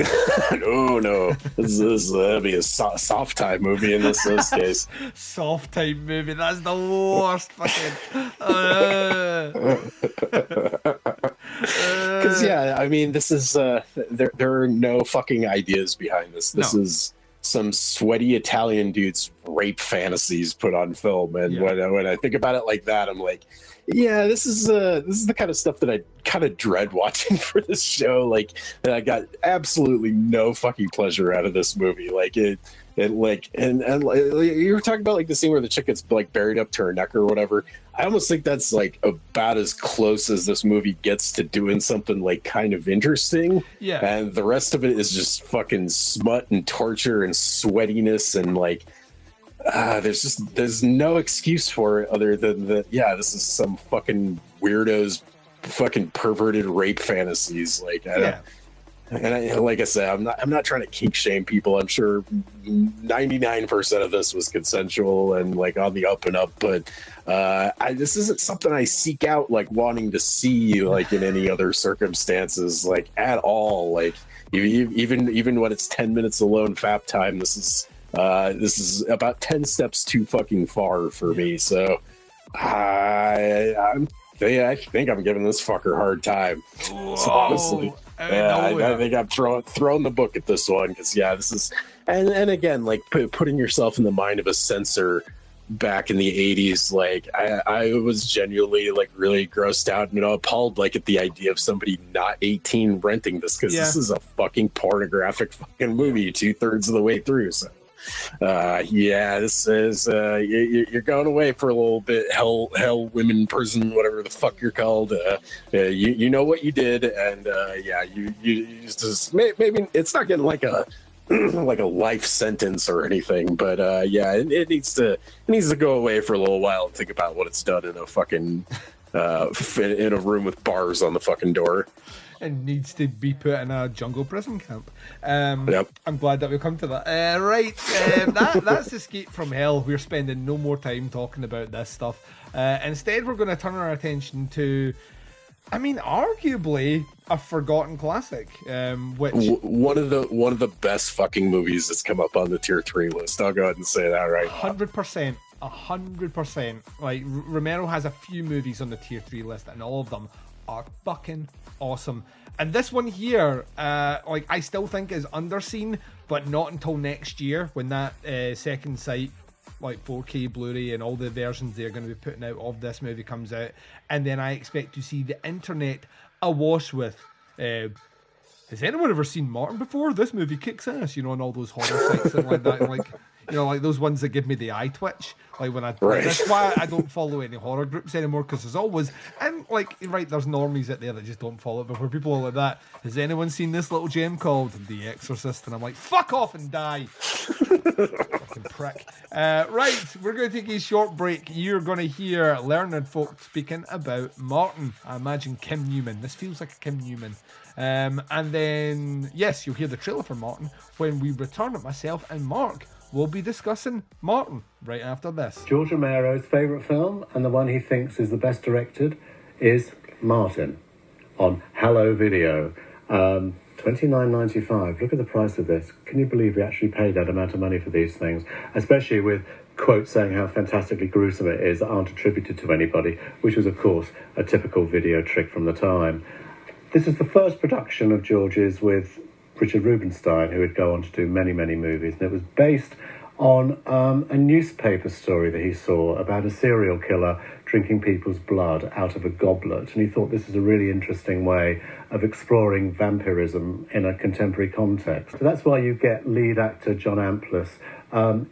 no, that'll be a soft time movie in this case. Soft time movie, that's the worst fucking. Because yeah, I mean, this is there are no fucking ideas behind this. This is some sweaty Italian dude's rape fantasies put on film, and when I think about it like that, I'm like, yeah, this is the kind of stuff that I kind of dread watching for this show. Like, that I got absolutely no fucking pleasure out of this movie. Like and you were talking about like the scene where the chick gets like buried up to her neck or whatever. I almost think that's like about as close as this movie gets to doing something like kind of interesting. Yeah. And the rest of it is just fucking smut and torture and sweatiness, and like there's no excuse for it other than that. Yeah, this is some fucking weirdos fucking perverted rape fantasies. Like like I said, I'm not trying to kink shame people. I'm sure 99% of this was consensual and like on the up and up, but this isn't something I seek out like wanting to see like in any other circumstances, like at all. Like even when it's 10 minutes alone fap time, this is about 10 steps too fucking far for me. So I think I'm giving this fucker a hard time. So honestly, I think I'm throwing the book at this one, because this is and again, like putting yourself in the mind of a censor back in the 80s, like I was genuinely like really grossed out and appalled like at the idea of somebody not 18 renting this, because this is a fucking pornographic fucking movie 2/3 of the way through. So this is you're going away for a little bit. Hell women prison, whatever the fuck you're called. You know what you did, and you just maybe it's not getting like a like a life sentence or anything, but it needs to go away for a little while and think about what it's done in a fucking in a room with bars on the fucking door. And needs to be put in a jungle prison camp. Yep. I'm glad that we've come to that. That's Escape from Hell. We're spending no more time talking about this stuff. Instead, we're going to turn our attention to, I mean, arguably a forgotten classic. Which one of the best fucking movies that's come up on the tier 3 list. I'll go ahead and say that right 100%. 100%. Like, Romero has a few movies on the tier 3 list, and all of them are fucking awesome. And this one here, I still think is underseen, but not until next year, when that second sight, like 4K Blu-ray and all the versions they're going to be putting out of this movie comes out, and then I expect to see the internet awash with has anyone ever seen Martin before? This movie kicks ass, and all those horror sites and like that. And like, You know, like those ones that give me the eye twitch. Like when Right. that's why I don't follow any horror groups anymore, because there's always, and like, right, there's normies out there that just don't follow it, but for people like that, has anyone seen this little gem called The Exorcist? And I'm like, fuck off and die. Fucking prick. Right, we're going to take a short break. You're going to hear learned folk speaking about Martin. I imagine Kim Newman. This feels like a Kim Newman. And then, yes, you'll hear the trailer for Martin. When we return, myself and Mark will be discussing Martin right after this. George Romero's favourite film, and the one he thinks is the best directed, is Martin on Hello Video. $29.95. Look at the price of this. Can you believe we actually paid that amount of money for these things? Especially with quotes saying how fantastically gruesome it is that aren't attributed to anybody, which was, of course, a typical video trick from the time. This is the first production of George's with Richard Rubinstein, who would go on to do many, many movies. And it was based on a newspaper story that he saw about a serial killer drinking people's blood out of a goblet. And he thought this is a really interesting way of exploring vampirism in a contemporary context. So that's why you get lead actor John Amplas.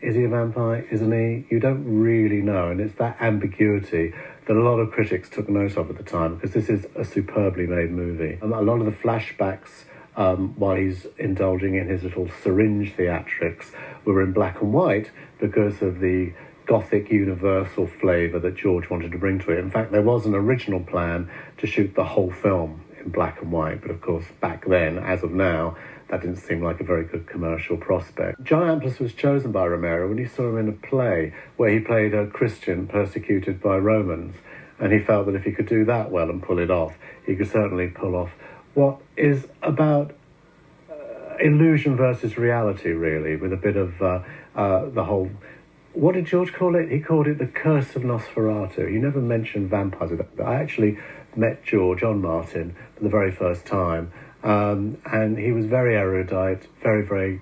Is he a vampire? Isn't he? You don't really know. And it's that ambiguity that a lot of critics took note of at the time, because this is a superbly made movie. A lot of the flashbacks while he's indulging in his little syringe theatrics were in black and white because of the gothic universal flavour that George wanted to bring to it. In fact, there was an original plan to shoot the whole film in black and white, but of course back then, as of now, that didn't seem like a very good commercial prospect. John Amplas was chosen by Romero when he saw him in a play where he played a Christian persecuted by Romans, and he felt that if he could do that well and pull it off, he could certainly pull off what is about illusion versus reality, really, with a bit of the whole... What did George call it? He called it the curse of Nosferatu. He never mentioned vampires. I actually met George on Martin for the very first time, and he was very erudite, very, very,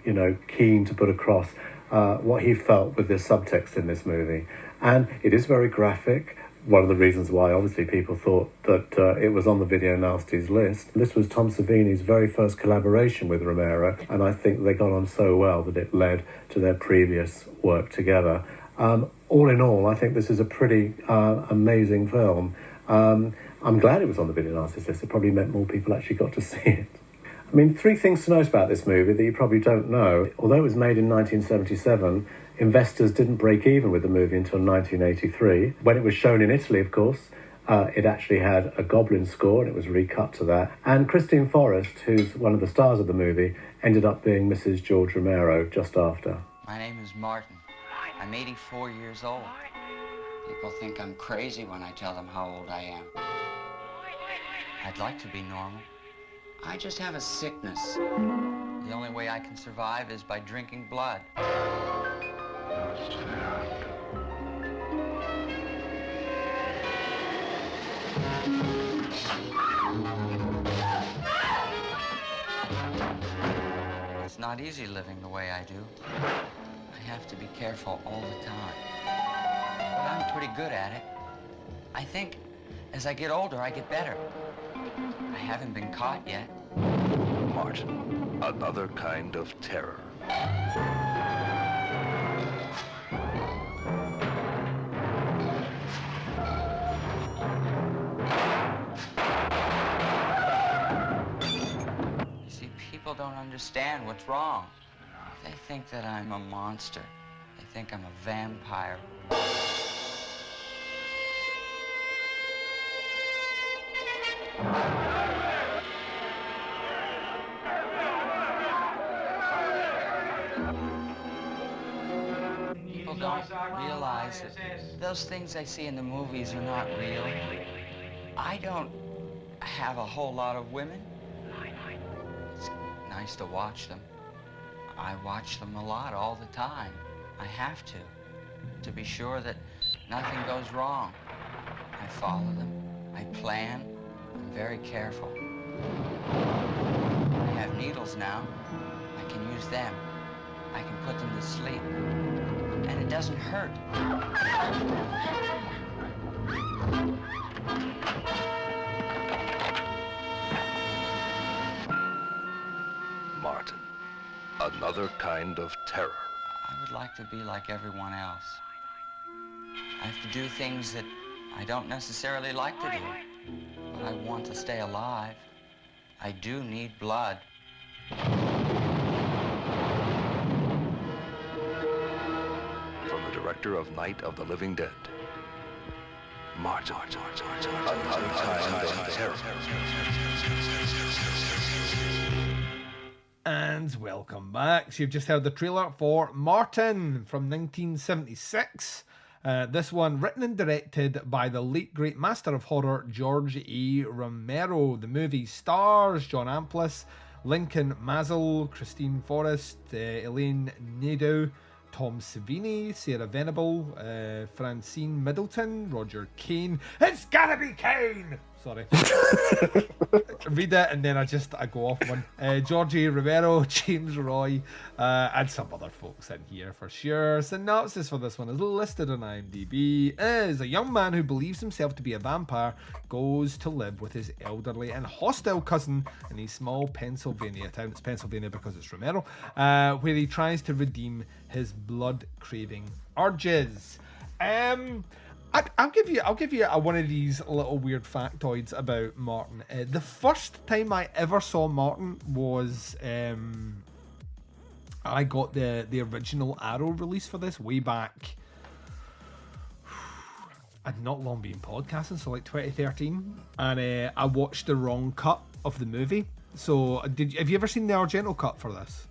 keen to put across what he felt with the subtext in this movie. And it is very graphic. One of the reasons why, obviously, people thought that it was on the Video Nasties list. This was Tom Savini's very first collaboration with Romero, and I think they got on so well that it led to their previous work together. All in all, I think this is a pretty amazing film. I'm glad it was on the Video Nasties list. It probably meant more people actually got to see it. I mean, 3 things to note about this movie that you probably don't know. Although it was made in 1977, investors didn't break even with the movie until 1983. When it was shown in Italy, of course, it actually had a Goblin score, and it was recut to that. And Christine Forrest, who's one of the stars of the movie, ended up being Mrs. George Romero just after. My name is Martin. I'm 84 years old. People think I'm crazy when I tell them how old I am. I'd like to be normal. I just have a sickness. The only way I can survive is by drinking blood. It's not easy living the way I do. I have to be careful all the time. But I'm pretty good at it. I think as I get older, I get better. I haven't been caught yet. Martin, another kind of terror. You see, people don't understand what's wrong. They think that I'm a monster. They think I'm a vampire. People don't realize that those things I see in the movies are not real. I don't have a whole lot of women. It's nice to watch them. I watch them a lot all the time. I have to be sure that nothing goes wrong. I follow them. I plan. I'm very careful. I have needles now. I can use them. I can put them to sleep. And it doesn't hurt. Martin, another kind of terror. I would like to be like everyone else. I have to do things that I don't necessarily like to do, but I want to stay alive. I do need blood. From the director of Night of the Living Dead, Martin. And welcome back. So you've just heard the trailer for Martin from 1976. This one written and directed by the late great master of horror George A. Romero. The movie stars John Amplas, Lincoln Mazel, Christine Forrest, Elaine Nadeau, Tom Savini, Sarah Venable, Francine Middleton, Roger Kane. It's gotta be Kane! Sorry. Read it and then I go off one. Georgie Romero, James Roy, and some other folks in here for sure. Synopsis for this one is listed on IMDb is a young man who believes himself to be a vampire goes to live with his elderly and hostile cousin in a small Pennsylvania town. It's Pennsylvania because it's Romero, where he tries to redeem his blood-craving urges. I'll give you one of these little weird factoids about Martin. The first time I ever saw Martin was I got the original Arrow release for this way back. I'd not long been podcasting, so like 2013, and I watched the wrong cut of the movie. So have you ever seen the Argento cut for this?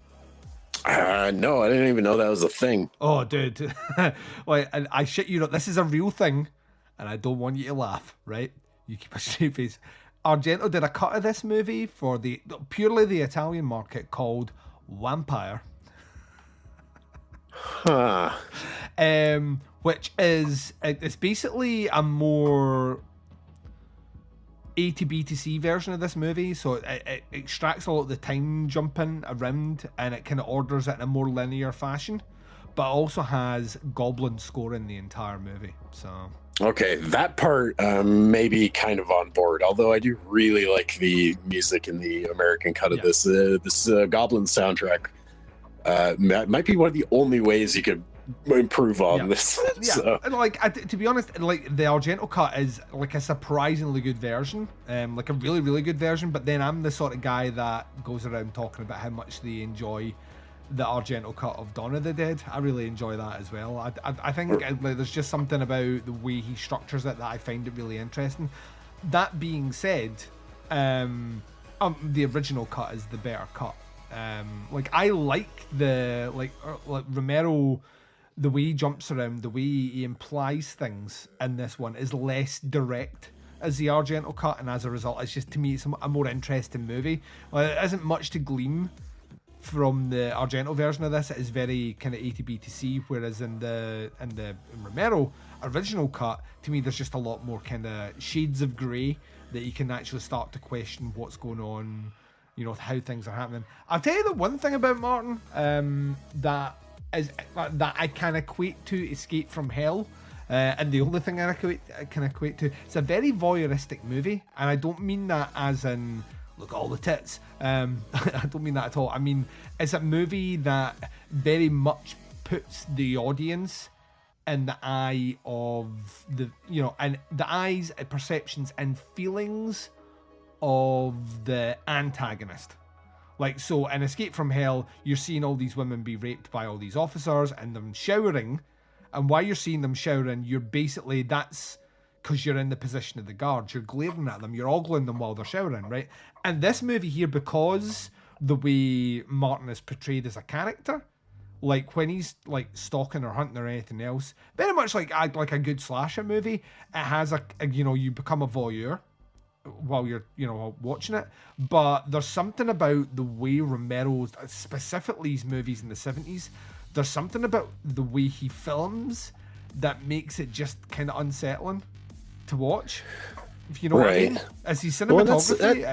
No, I didn't even know that was a thing. Oh, dude. Like, I shit you not, this is a real thing, and I don't want you to laugh, right? You keep a straight face. Argento did a cut of this movie for purely the Italian market called Vampire. Huh. Which is, it's basically a more A to B to C version of this movie, so it extracts a lot of the time jumping around and it kind of orders it in a more linear fashion, but also has goblin scoring the entire movie. So okay, that part may be kind of on board, although I do really like the music in the American cut of this goblin soundtrack. Might be one of the only ways you could improve on this. Yeah, so. and like to be honest, like the Argento cut is like a surprisingly good version, like a really, really good version. But then I'm the sort of guy that goes around talking about how much they enjoy the Argento cut of Dawn of the Dead. I really enjoy that as well. I think like, there's just something about the way he structures it that I find it really interesting. That being said, the original cut is the better cut. Like I like the like Romero. The way he jumps around, the way he implies things in this one is less direct as the Argento cut, and as a result, it's just, to me, it's a more interesting movie. Well, there isn't much to glean from the Argento version of this. It is very kind of A to B to C, whereas in the Romero original cut, to me, there's just a lot more kind of shades of grey that you can actually start to question what's going on, you know, how things are happening. I'll tell you the one thing about Martin that I can equate to Escape from Hell, and the only thing I can equate to, it's a very voyeuristic movie, and I don't mean that as in look all the tits. I don't mean that at all. I mean it's a movie that very much puts the audience in the eye of the, you know, and the eyes, perceptions, and feelings of the antagonist. Like, so in Escape from Hell, you're seeing all these women be raped by all these officers and them showering. And while you're seeing them showering, you're basically, that's because you're in the position of the guards. You're glaring at them. You're ogling them while they're showering, right? And this movie here, because the way Martin is portrayed as a character, like when he's like stalking or hunting or anything else, very much like a good slasher movie, it has a you know, you become a voyeur while you're, you know, watching it. But there's something about the way Romero, specifically his movies in the 70s, there's something about the way he films that makes it just kind of unsettling to watch, if you know what I mean. As his cinematography,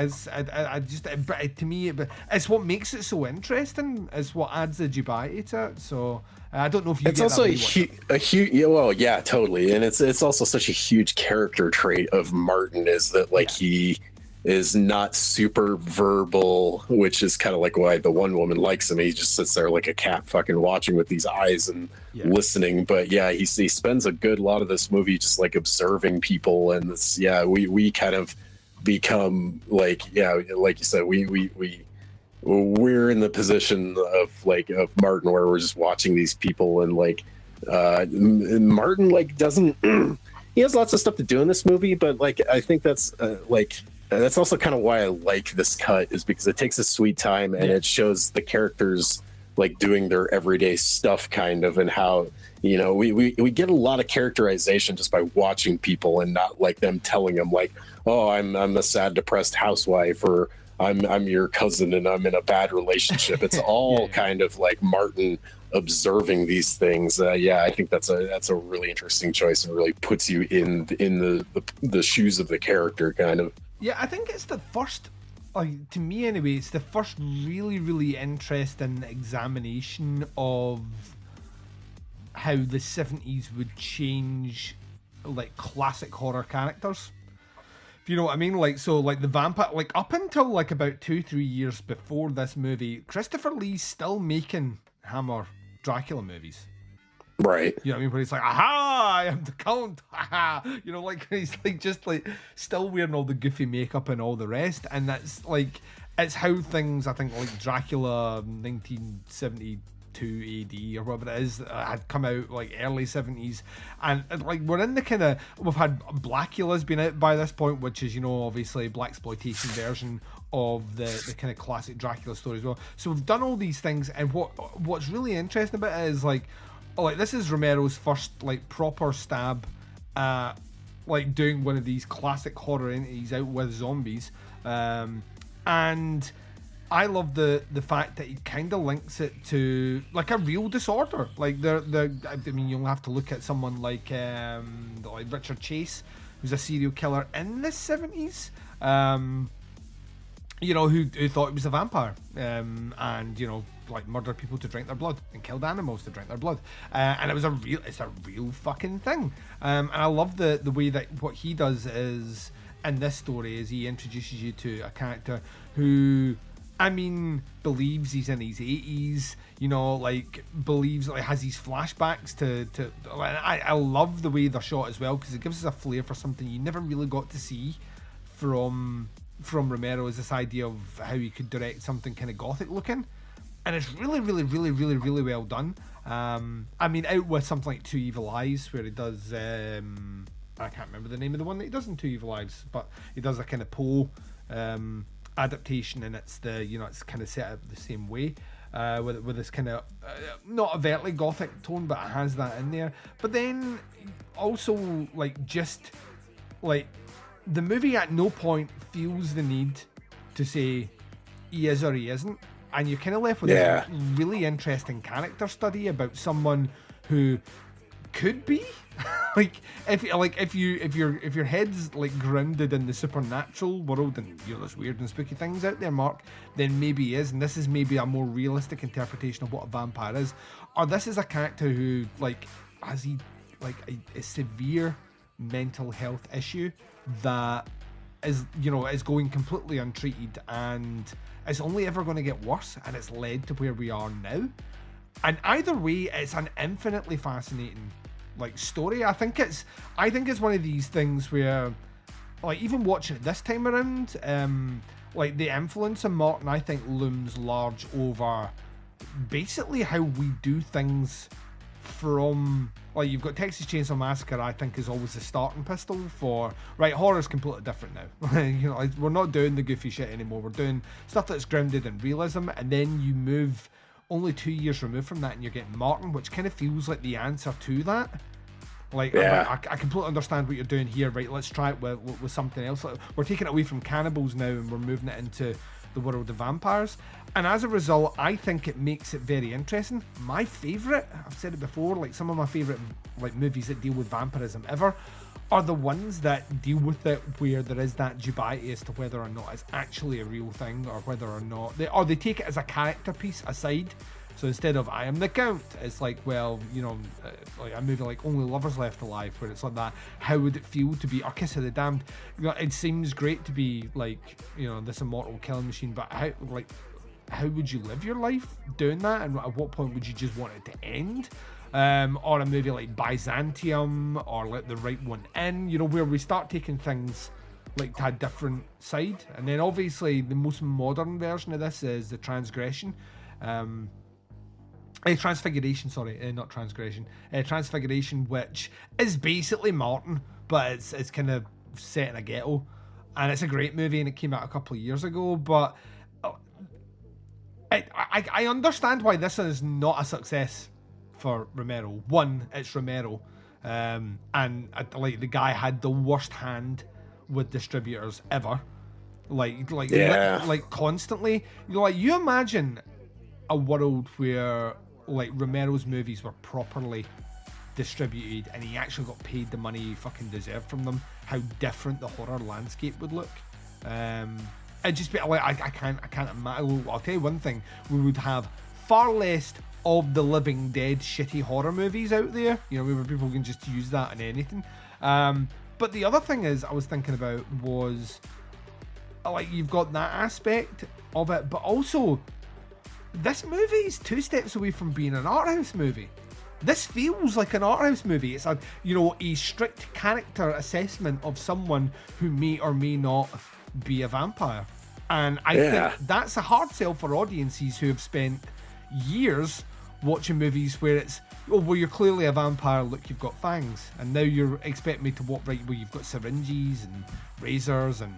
to me, it's what makes it so interesting. It's what adds the dubiety to it. So I don't know if you. It's also a huge. Well, yeah, totally, and it's also such a huge character trait of Martin is that like he is not super verbal, which is kind of like why the one woman likes him. He just sits there like a cat fucking watching with these eyes and listening. But yeah, he spends a good lot of this movie just like observing people, and this, we kind of become like, like you said, we're in the position of Martin, where we're just watching these people, and like Martin like doesn't he has lots of stuff to do in this movie, but like I think that's that's also kind of why I like this cut, is because it takes a sweet time and it shows the characters like doing their everyday stuff kind of, and how, you know, we get a lot of characterization just by watching people, and not like them telling them like, oh, I'm a sad, depressed housewife, or I'm your cousin and I'm in a bad relationship. It's all kind of like Martin observing these things. I think that's a really interesting choice, and really puts you in the shoes of the character kind of. Yeah, I think it's the first, like, to me anyway, it's the first really, really interesting examination of how the 70s would change, like, classic horror characters. If you know what I mean? Like, so, like, the vampire, like, up until, like, about 2-3 years before this movie, Christopher Lee's still making Hammer Dracula movies. Right. You know what I mean? Where he's like, aha, I am the Count. Aha. You know, like, he's like just like still wearing all the goofy makeup and all the rest. And that's like, it's how things, I think, like Dracula 1972 AD or whatever it is, had come out like early 70s. And like, we're in the kind of, we've had Blackula's been out by this point, which is, you know, obviously blaxploitation version of the kind of classic Dracula story as well. So we've done all these things, and what's really interesting about it is like this is Romero's first like proper stab at like doing one of these classic horror entities out with zombies, and I love the fact that he kind of links it to like a real disorder. Like I mean, you'll have to look at someone like Richard Chase, who's a serial killer in the 70s. You know, who thought he was a vampire, and, you know, like murdered people to drink their blood and killed animals to drink their blood, and it's a real fucking thing. And I love the way that what he does is in this story is he introduces you to a character who, I mean, believes he's in his 80s, you know, like believes, like has these flashbacks to I love the way they're shot as well, because it gives us a flair for something you never really got to see from Romero, is this idea of how he could direct something kind of gothic looking, and it's really, really, really, really, really well done. I mean, out with something like Two Evil Eyes, where he does I can't remember the name of the one that he does in Two Evil Eyes, but he does a kind of Poe adaptation, and it's it's kind of set up the same way, with this kind of not overtly gothic tone, but it has that in there. But then also like just like the movie at no point feels the need to say he is or he isn't, and you're kind of left with this really interesting character study about someone who could be if your head's like grounded in the supernatural world, and you know there's weird and spooky things out there, Mark, then maybe he is, and this is maybe a more realistic interpretation of what a vampire is, or this is a character who like has a severe mental health issue that is going completely untreated, and it's only ever going to get worse, and it's led to where we are now. And either way, it's an infinitely fascinating like story. I think it's one of these things where, like, even watching it this time around, like the influence of Martin, I think, looms large over basically how we do things. From like, you've got Texas Chainsaw Massacre, I think, is always the starting pistol for right. Horror's completely different now. You know, like, we're not doing the goofy shit anymore. We're doing stuff that's grounded in realism, and then you move only 2 years removed from that, and you're getting Martin, which kind of feels like the answer to that. Like, I completely understand what you're doing here. Right, let's try it with something else. Like, we're taking it away from cannibals now, and we're moving it into the world of vampires, and as a result, I think it makes it very interesting. My favourite, I've said it before, like some of my favourite like movies that deal with vampirism ever are the ones that deal with it where there is that dubiety as to whether or not it's actually a real thing, or whether or not they take it as a character piece aside. So instead of I am the Count, it's like, well, you know, like a movie like Only Lovers Left Alive, where it's like that. How would it feel to be, or Kiss of the Damned? You know, it seems great to be like, you know, this immortal killing machine, but how would you live your life doing that? And at what point would you just want it to end? Or a movie like Byzantium, or Let the Right One In, you know, where we start taking things like to a different side. And then obviously the most modern version of this is the Transfiguration, not Transgression. Transfiguration, which is basically Martin, but it's kind of set in a ghetto, and it's a great movie, and it came out a couple of years ago. But I understand why this is not a success for Romero. One, it's Romero, and like the guy had the worst hand with distributors ever. Like constantly. You know, like, you imagine a world where like Romero's movies were properly distributed and he actually got paid the money he fucking deserved from them, how different the horror landscape would look. It'd just be like, I can't imagine. I'll tell you one thing, we would have far less of the Living Dead shitty horror movies out there, you know, where people can just use that in anything. But the other thing is I was thinking about was, like, you've got that aspect of it, but also this movie is 2 steps away from being an art house movie. This feels like an art house movie. It's a, you know, a strict character assessment of someone who may or may not be a vampire. And I think that's a hard sell for audiences who have spent years watching movies where it's, oh, well, you're clearly a vampire, look, you've got fangs. And now you're expecting me to walk right where you've got syringes and razors and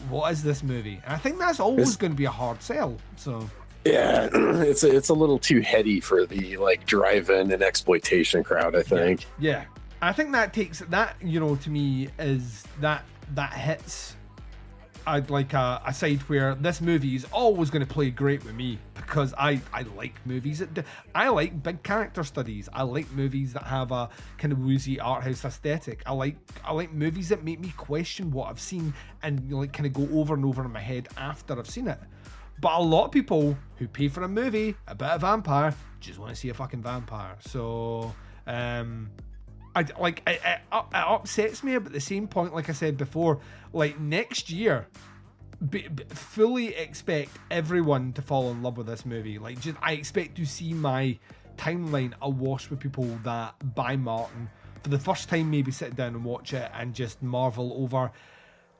what is this movie? And I think that's always going to be a hard sell. So yeah, it's a little too heady for the like drive-in and exploitation crowd, I think. Yeah. I think that takes that, you know, to me is that hits I'd like a side where this movie is always going to play great with me, because I like movies I like big character studies. I like movies that have a kind of woozy art house aesthetic. I like movies that make me question what I've seen and, you know, like kind of go over and over in my head after I've seen it. But a lot of people who pay for a movie about a vampire just want to see a fucking vampire. So it upsets me, but at the same point, like I said before, like next year, fully expect everyone to fall in love with this movie. Like, just I expect to see my timeline awash with people that buy Martin for the first time, maybe sit down and watch it and just marvel over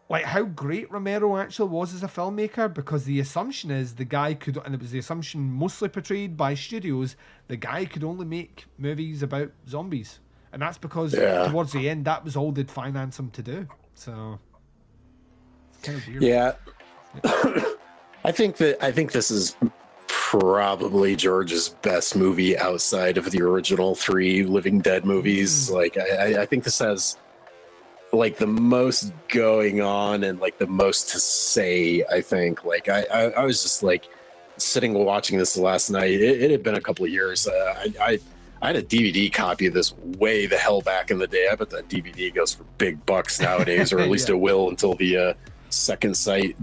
like how great Romero actually was as a filmmaker, because the assumption is the guy could, and it was the assumption mostly portrayed by studios, the guy could only make movies about zombies. And that's because towards the end, that was all they'd finance him to do. So it's kind of weird. Yeah. I think this is probably George's best movie outside of the original 3 Living Dead movies. Like, I think this has like the most going on and like the most to say. I think like I was just like sitting watching this last night. It had been a couple of years. I had a DVD copy of this way the hell back in the day. I bet that DVD goes for big bucks nowadays, or at least it will until the second sight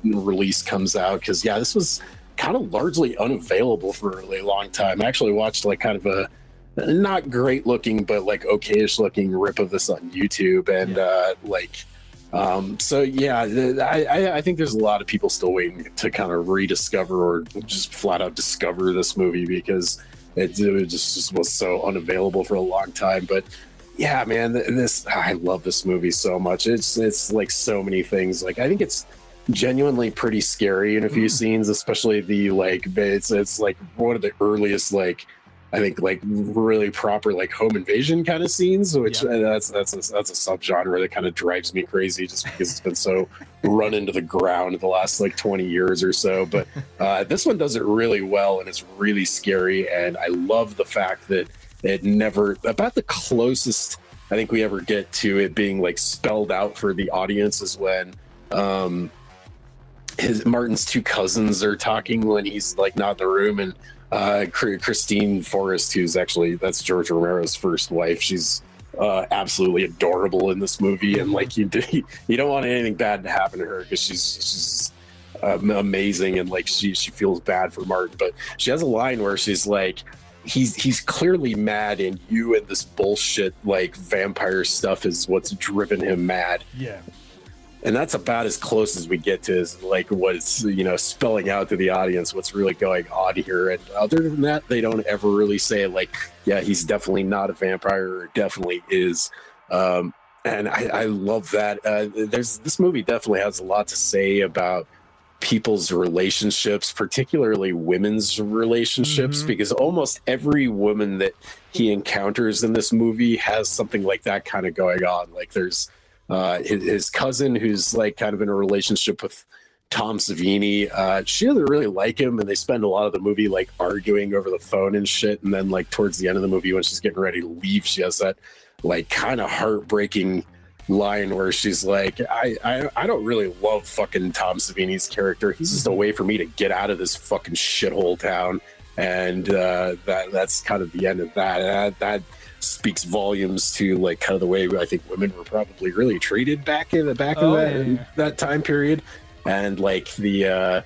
release comes out. Because this was kind of largely unavailable for a really long time. I actually watched like kind of a not great looking, but like okayish looking rip of this on YouTube, and I think there's a lot of people still waiting to kind of rediscover or just flat out discover this movie, because it just was so unavailable for a long time. But yeah, man, I love this movie so much. It's like so many things. Like, I think it's genuinely pretty scary in a few scenes, especially the like it's like one of the earliest like I think like really proper like home invasion kind of scenes, which that's a subgenre that kind of drives me crazy just because it's been so run into the ground in the last like 20 years or so. But this one does it really well, and it's really scary. And I love the fact that it never, about the closest I think we ever get to it being like spelled out for the audience is when Martin's 2 cousins are talking when he's like not in the room, and Christine Forrest, that's George Romero's first wife. She's absolutely adorable in this movie, and like you don't want anything bad to happen to her, because she's amazing, and like she feels bad for Martin, but she has a line where she's like, he's clearly mad, and you and this bullshit like vampire stuff is what's driven him mad. Yeah. And that's about as close as we get to is like what it's, you know, spelling out to the audience what's really going on here. And other than that, they don't ever really say like, yeah, he's definitely not a vampire, or definitely is. And I love that. This movie definitely has a lot to say about people's relationships, particularly women's relationships, because almost every woman that he encounters in this movie has something like that kind of going on. Like there's his cousin who's like kind of in a relationship with Tom Savini. She doesn't really like him, and they spend a lot of the movie like arguing over the phone and shit. And then like towards the end of the movie, when she's getting ready to leave, she has that like kind of heartbreaking line where she's like, I don't really love fucking Tom Savini's character. He's just a way for me to get out of this fucking shithole town. And that's kind of the end of that. That speaks volumes to like kind of the way I think women were probably really treated back in that time period. And like the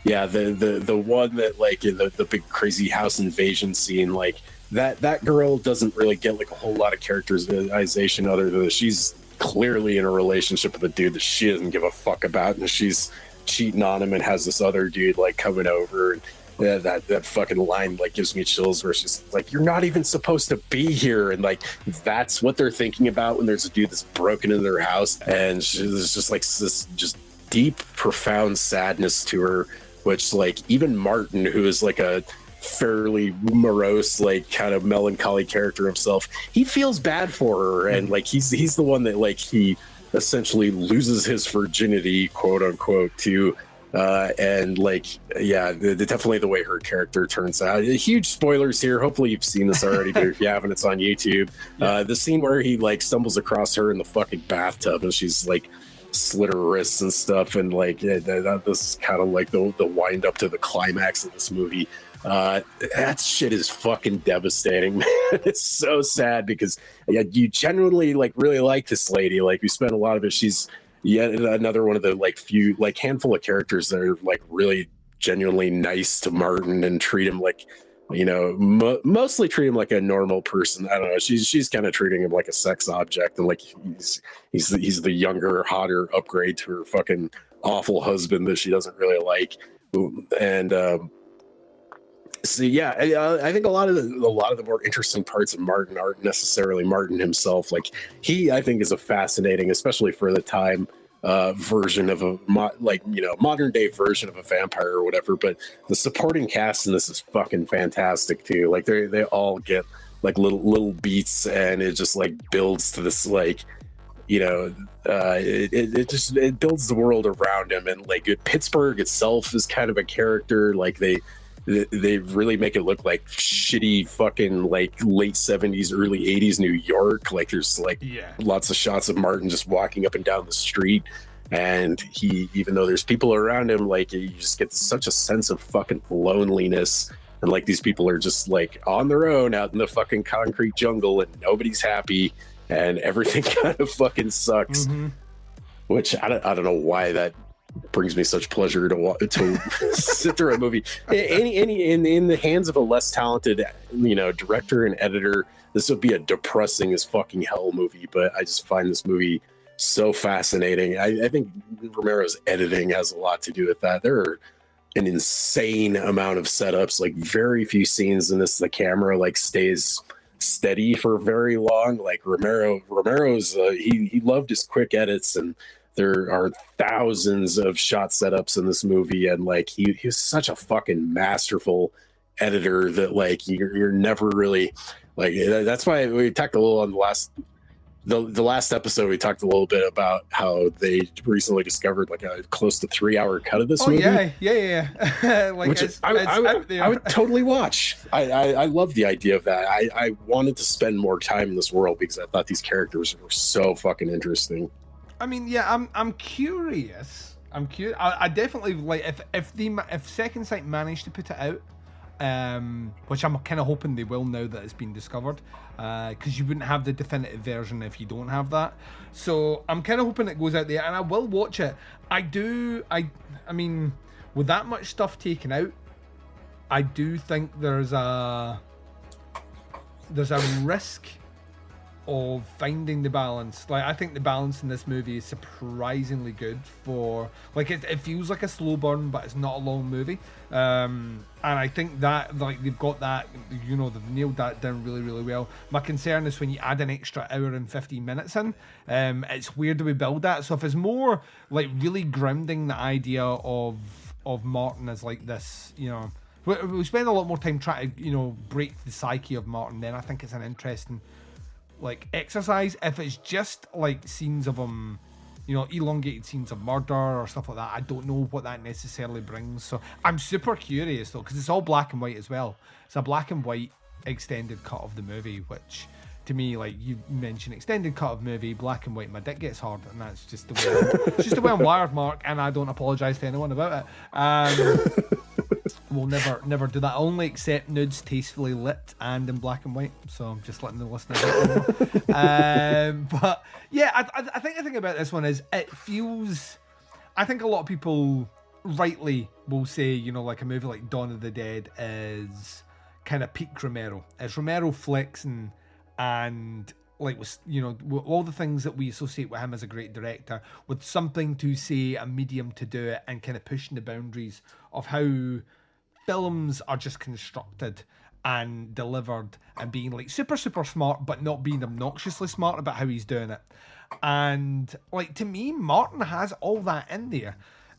one that like in the big crazy house invasion scene, like that girl doesn't really get like a whole lot of characterization other than she's clearly in a relationship with a dude that she doesn't give a fuck about, and she's cheating on him and has this other dude like coming over. And that fucking line like gives me chills, where she's like, you're not even supposed to be here. And like that's what they're thinking about when there's a dude that's broken into their house. And there's just like this just deep, profound sadness to her, which like even Martin, who is like a fairly morose, like kind of melancholy character himself, he feels bad for her. And like he's the one that like he essentially loses his virginity, quote unquote, to and like definitely the way her character turns out. Huge spoilers here, hopefully you've seen this already, but if you haven't, it's on YouTube. The scene where he like stumbles across her in the fucking bathtub and she's like slit her wrists and stuff, and like this is kind of like the wind up to the climax of this movie. That shit is fucking devastating, man. It's so sad because you genuinely like really like this lady. Like we spent a lot of it. She's yet another one of the like few like handful of characters that are like really genuinely nice to Martin and treat him like, you know, mostly treat him like a normal person. I don't know. She's kind of treating him like a sex object, and like he's the younger, hotter upgrade to her fucking awful husband that she doesn't really like. And so yeah, I think a lot of the more interesting parts of Martin aren't necessarily Martin himself. Like he, I think, is a fascinating, especially for the time, version of a modern day version of a vampire or whatever. But the supporting cast in this is fucking fantastic too. Like they all get like little beats, and it just like builds to this like, you know, it builds the world around him. And like Pittsburgh itself is kind of a character. Like they really make it look like shitty fucking like late 70s, early 80s New York. Like there's like lots of shots of Martin just walking up and down the street, and he, even though there's people around him, like you just get such a sense of fucking loneliness, and like these people are just like on their own out in the fucking concrete jungle, and nobody's happy, and everything kind of fucking sucks. Which I don't know why that brings me such pleasure to sit through a movie. In the hands of a less talented, you know, director and editor, this would be a depressing as fucking hell movie. But I just find this movie so fascinating. I think Romero's editing has a lot to do with that. There are an insane amount of setups. Like very few scenes in this, the camera like stays steady for very long. Like Romero's he loved his quick edits, and there are thousands of shot setups in this movie, and like he's such a fucking masterful editor that like you're never really like. That's why we talked a little on the last episode. We talked a little bit about how they recently discovered like a close to 3-hour cut of this movie. Yeah. Like which I would totally watch. I love the idea of that. I wanted to spend more time in this world because I thought these characters were so fucking interesting. I mean, yeah, I'm curious. I definitely like if Second Sight managed to put it out, which I'm kind of hoping they will now that it's been discovered, because you wouldn't have the definitive version if you don't have that. So I'm kind of hoping it goes out there, and I will watch it. I mean, with that much stuff taken out, I do think there's a risk of finding the balance. Like, I think the balance in this movie is surprisingly good for, like, it feels like a slow burn, but it's not a long movie. And I think that, like, they've got that, you know, they've nailed that down really, really well. My concern is when you add an extra hour and 15 minutes in, it's where do we build that? So if it's more, like, really grounding the idea of Martin as, like, this, you know, we spend a lot more time trying to, you know, break the psyche of Martin, then I think it's an interesting, like, exercise. If it's just like scenes of him, you know, elongated scenes of murder or stuff like that, I don't know what that necessarily brings. So I'm super curious though, because it's all black and white as well. It's a black and white extended cut of the movie, which to me, like, you mentioned extended cut of movie, black and white, my dick gets hard, and that's just the way it's just the way I'm wired, Mark, and I don't apologise to anyone about it. We'll never do that. I only accept nudes tastefully lit and in black and white. So I'm just letting the listeners know. But yeah, I think the thing about this one is it feels, I think a lot of people rightly will say, you know, like a movie like Dawn of the Dead is kind of peak Romero. It's Romero flexing and, like, with, you know, all the things that we associate with him as a great director, with something to say, a medium to do it, and kind of pushing the boundaries of how films are just constructed and delivered, and being, like, super smart, but not being obnoxiously smart about how he's doing it. And, like, to me, Martin has all that in there.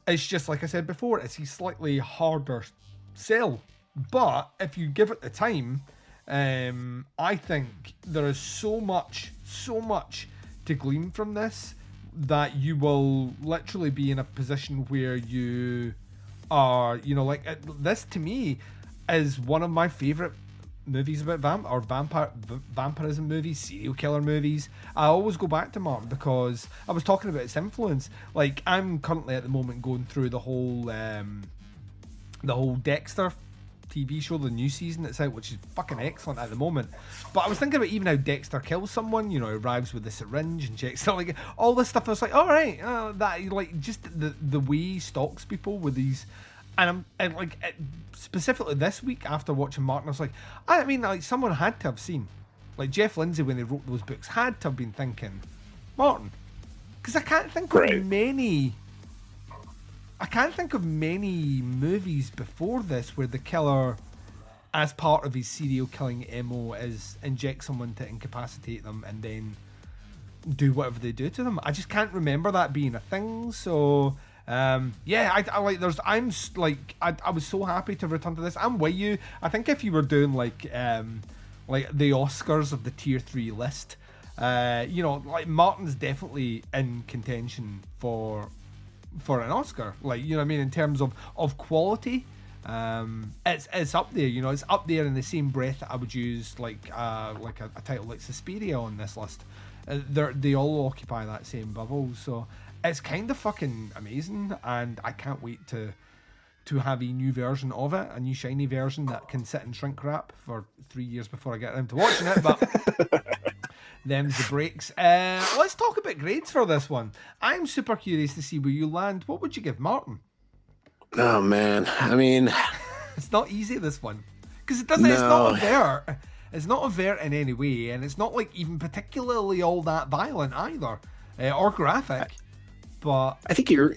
It's just, like I said before, it's his slightly harder sell. But if you give it the time, I think there is so much to glean from this that you will literally be in a position where you are, you know, like, this to me is one of my favorite movies about vampirism movies, serial killer movies. I always go back to Martin because I was talking about its influence. Like, I'm currently at the moment going through the whole Dexter TV show, the new season that's out, which is fucking excellent at the moment. But I was thinking about even how Dexter kills someone, you know, arrives with a syringe and checks out, like, all this stuff. I was like, all right, that, like, just the way he stalks people with these. And specifically this week after watching Martin, I was like, I mean, like, someone had to have seen, like, Jeff Lindsay, when they wrote those books, had to have been thinking Martin, because I can't think of many. I can't think of many movies before this where the killer, as part of his serial killing MO, is inject someone to incapacitate them and then do whatever they do to them. I just can't remember that being a thing. So yeah, I was so happy to return to this. I'm with you. I think if you were doing like the Oscars of the tier 3 list, you know, like, Martin's definitely in contention for an Oscar, like, you know what I mean, in terms of quality. It's up there, you know, it's up there in the same breath that I would use like a title like Suspiria on this list. They all occupy that same bubble, so it's kind of fucking amazing, and I can't wait to have a new version of it, a new shiny version that can sit in shrink wrap for 3 years before I get around to watching it, but them's the breaks. Let's talk about grades for this one. I'm super curious to see where you land. What would you give Martin? Oh man, I mean, it's not easy, this one, because it doesn't. No. It's not avert. It's not avert in any way, and it's not like even particularly all that violent either, or graphic. But I think you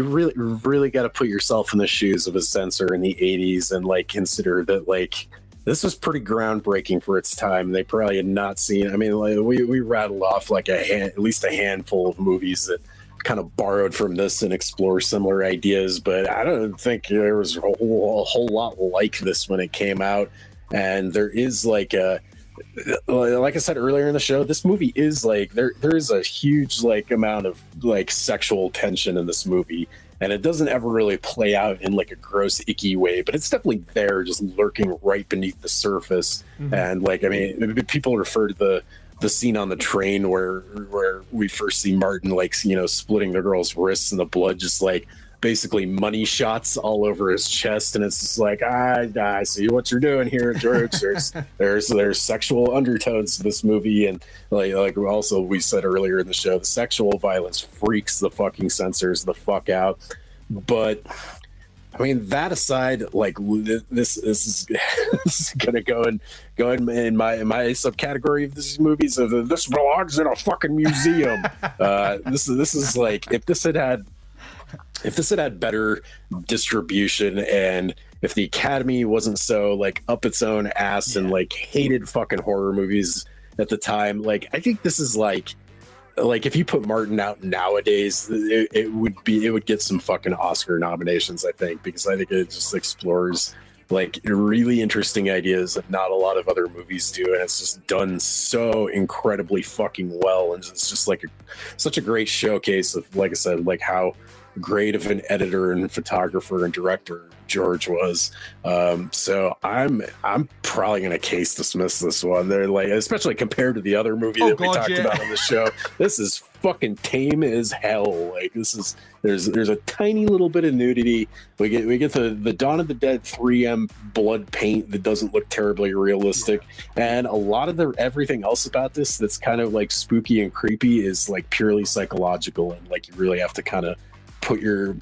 really got to put yourself in the shoes of a censor in the 80s and, like, consider that, like, this was pretty groundbreaking for its time. They probably had not seen. I mean, like, we rattled off like at least a handful of movies that kind of borrowed from this and explore similar ideas, but I don't think there was a whole lot like this when it came out. And there is like I said earlier in the show, this movie is like there is a huge like amount of like sexual tension in this movie. And it doesn't ever really play out in like a gross, icky way, but it's definitely there, just lurking right beneath the surface. Mm-hmm. And like, I mean, people refer to the scene on the train where we first see Martin, like, you know, splitting the girl's wrists and the blood just like basically money shots all over his chest, and it's just like, I see what you're doing here, George. There's sexual undertones to this movie, and like also we said earlier in the show, the sexual violence freaks the fucking censors the fuck out. But I mean, that aside, like this is this is gonna go in my subcategory of these movies of this belongs in a fucking museum. This is like, if this had better distribution, and if the Academy wasn't so like up its own ass and like hated fucking horror movies at the time, like I think this is like if you put Martin out nowadays, it would get some fucking Oscar nominations, I think, because I think it just explores like really interesting ideas that not a lot of other movies do, and it's just done so incredibly fucking well, and it's just like such a great showcase of, like I said, like how great of an editor and photographer and director George was. So I'm probably gonna case dismiss this one. They're like, especially compared to the other movie we talked about on the show, this is fucking tame as hell. Like there's a tiny little bit of nudity. We get the Dawn of the Dead 3M blood paint that doesn't look terribly realistic, and a lot of everything else about this that's kind of like spooky and creepy is like purely psychological, and like you really have to kind of put your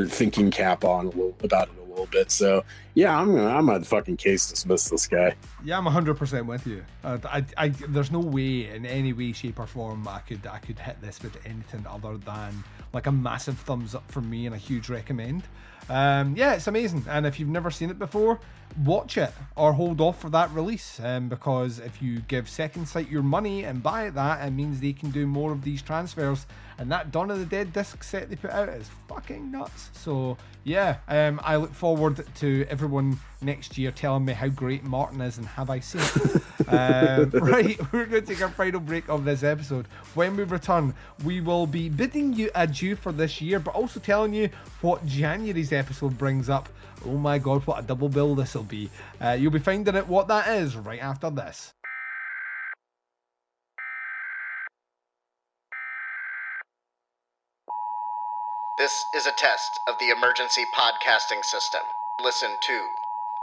thinking cap on about it a little bit. So yeah, I'm gonna fucking case dismiss this guy. Yeah, I'm 100% with you. I there's no way in any way, shape or form I could hit this with anything other than like a massive thumbs up from me and a huge recommend. Yeah, it's amazing, and if you've never seen it before, watch it or hold off for that release, because if you give Second Sight your money and buy that, it means they can do more of these transfers, and that Dawn of the Dead disc set they put out is fucking nuts. So yeah, I look forward to everyone next year telling me how great Martin is and have I seen it. Right, we're going to take our final break of this episode. When we return, we will be bidding you adieu for this year, but also telling you what January's episode brings up. Oh my god, what a double bill this will be. You'll be finding out what that is right after this. This is a test of the emergency podcasting system. Listen to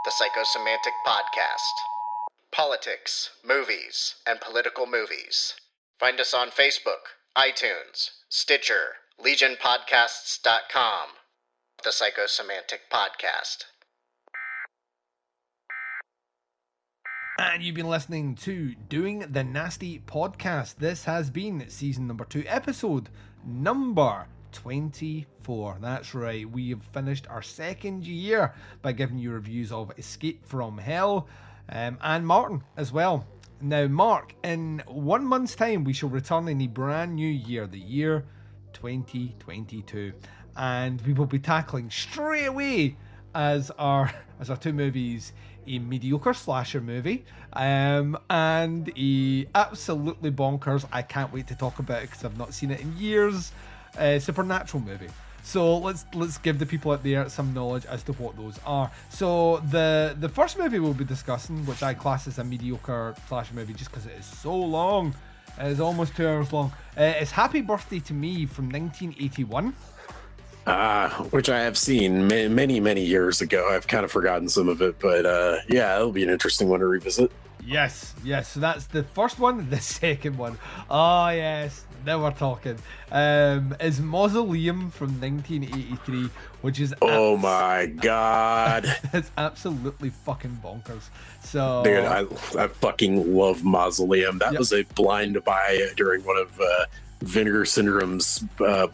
the Psychosemantic Podcast. Politics, movies, and political movies. Find us on Facebook, iTunes, Stitcher, legionpodcasts.com. The Psychosemantic Podcast. And you've been listening to Doing the Nasty Podcast. This has been season number 2, episode number 24. That's right, we have finished our second year by giving you reviews of Escape from Hell, and Martin as well. Now, Mark, in 1 month's time, we shall return in a brand new year, the year 2022, and we will be tackling straight away as our 2 movies, a mediocre slasher movie, and a absolutely bonkers, I can't wait to talk about it because I've not seen it in years, supernatural movie. So let's give the people out there some knowledge as to what those are. So the first movie we'll be discussing, which I class as a mediocre slasher movie just because it is so long, it is almost 2 hours long, is Happy Birthday to Me from 1981. Which I have seen many years ago. I've kind of forgotten some of it, but yeah, it'll be an interesting one to revisit. Yes, so that's the first one. The second one, oh yes, now we're talking, is Mausoleum from 1983, which is my god, it's absolutely fucking bonkers. So dude, I fucking love Mausoleum. That was a blind buy during one of Vinegar Syndrome's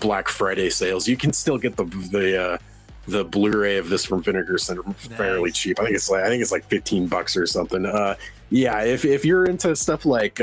Black Friday sales. You can still get the Blu-ray of this from Vinegar Syndrome fairly cheap. I think it's like $15 or something. Yeah, if you're into stuff like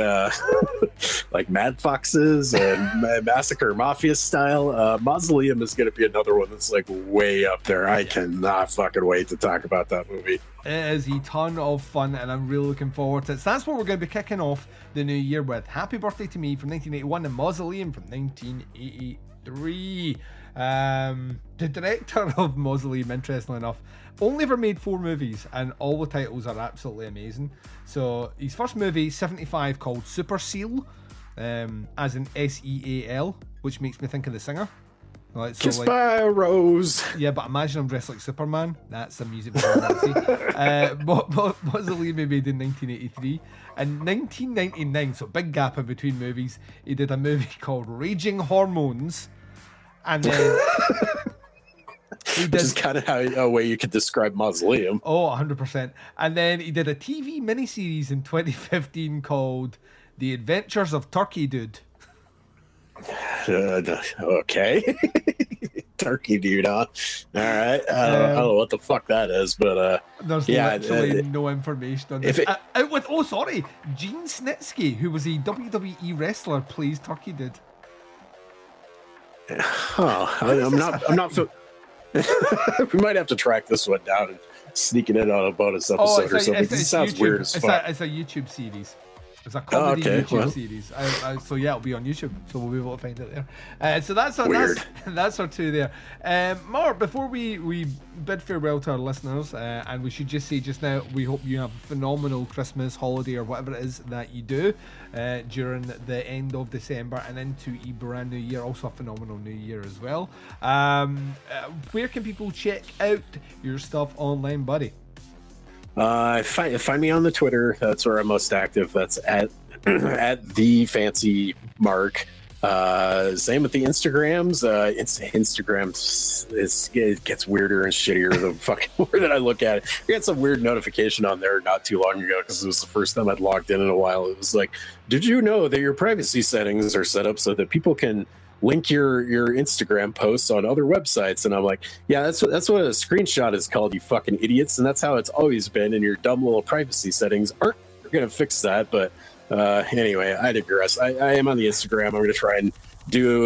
like Mad Foxes and Massacre Mafia style, Mausoleum is going to be another one that's like way up there. I cannot fucking wait to talk about that movie. It is a ton of fun, and I'm really looking forward to it. So that's what we're going to be kicking off the new year with. Happy Birthday to Me from 1981 and Mausoleum from 1983. The director of Mausoleum, interestingly enough, only ever made 4 movies, and all the titles are absolutely amazing. So his first movie, 75, called Super Seal, as in SEAL, which makes me think of the singer. Like, so, Kissed by a rose. Yeah, but imagine I'm dressed like Superman. That's a music video. Buzz Lightyear made in 1983. In 1999, so big gap in between movies, he did a movie called Raging Hormones. And then... Which is kind of a way you could describe Mausoleum. Oh, 100%. And then he did a TV miniseries in 2015 called The Adventures of Turkey Dude. Okay. Turkey Dude, huh? All right. I don't know what the fuck that is, but there's literally no information on this. Gene Snitsky, who was a WWE wrestler, plays Turkey Dude. Huh. I'm not. We might have to track this one down and sneak it in on a bonus episode or something. It sounds weird as fuck. It's a YouTube series. It's a comedy YouTube series. So yeah, it'll be on YouTube, so we'll be able to find it there. So that's our two there. Mark, before we bid farewell to our listeners, and we should just say just now, we hope you have a phenomenal Christmas, holiday, or whatever it is that you do during the end of December and into a brand new year. Also a phenomenal new year as well. Where can people check out your stuff online, buddy? Find me on the Twitter. That's where I'm most active. That's at the fancy Mark. Same with the Instagrams. Instagram it gets weirder and shittier the fucking more that I look at it. I got some weird notification on there not too long ago because it was the first time I'd logged in a while. It was like, did you know that your privacy settings are set up so that people can link your Instagram posts on other websites? And I'm like, yeah, that's what a screenshot is called, you fucking idiots. And that's how it's always been. And your dumb little privacy settings aren't going to fix that. But anyway, I digress. I am on the Instagram. I'm going to try and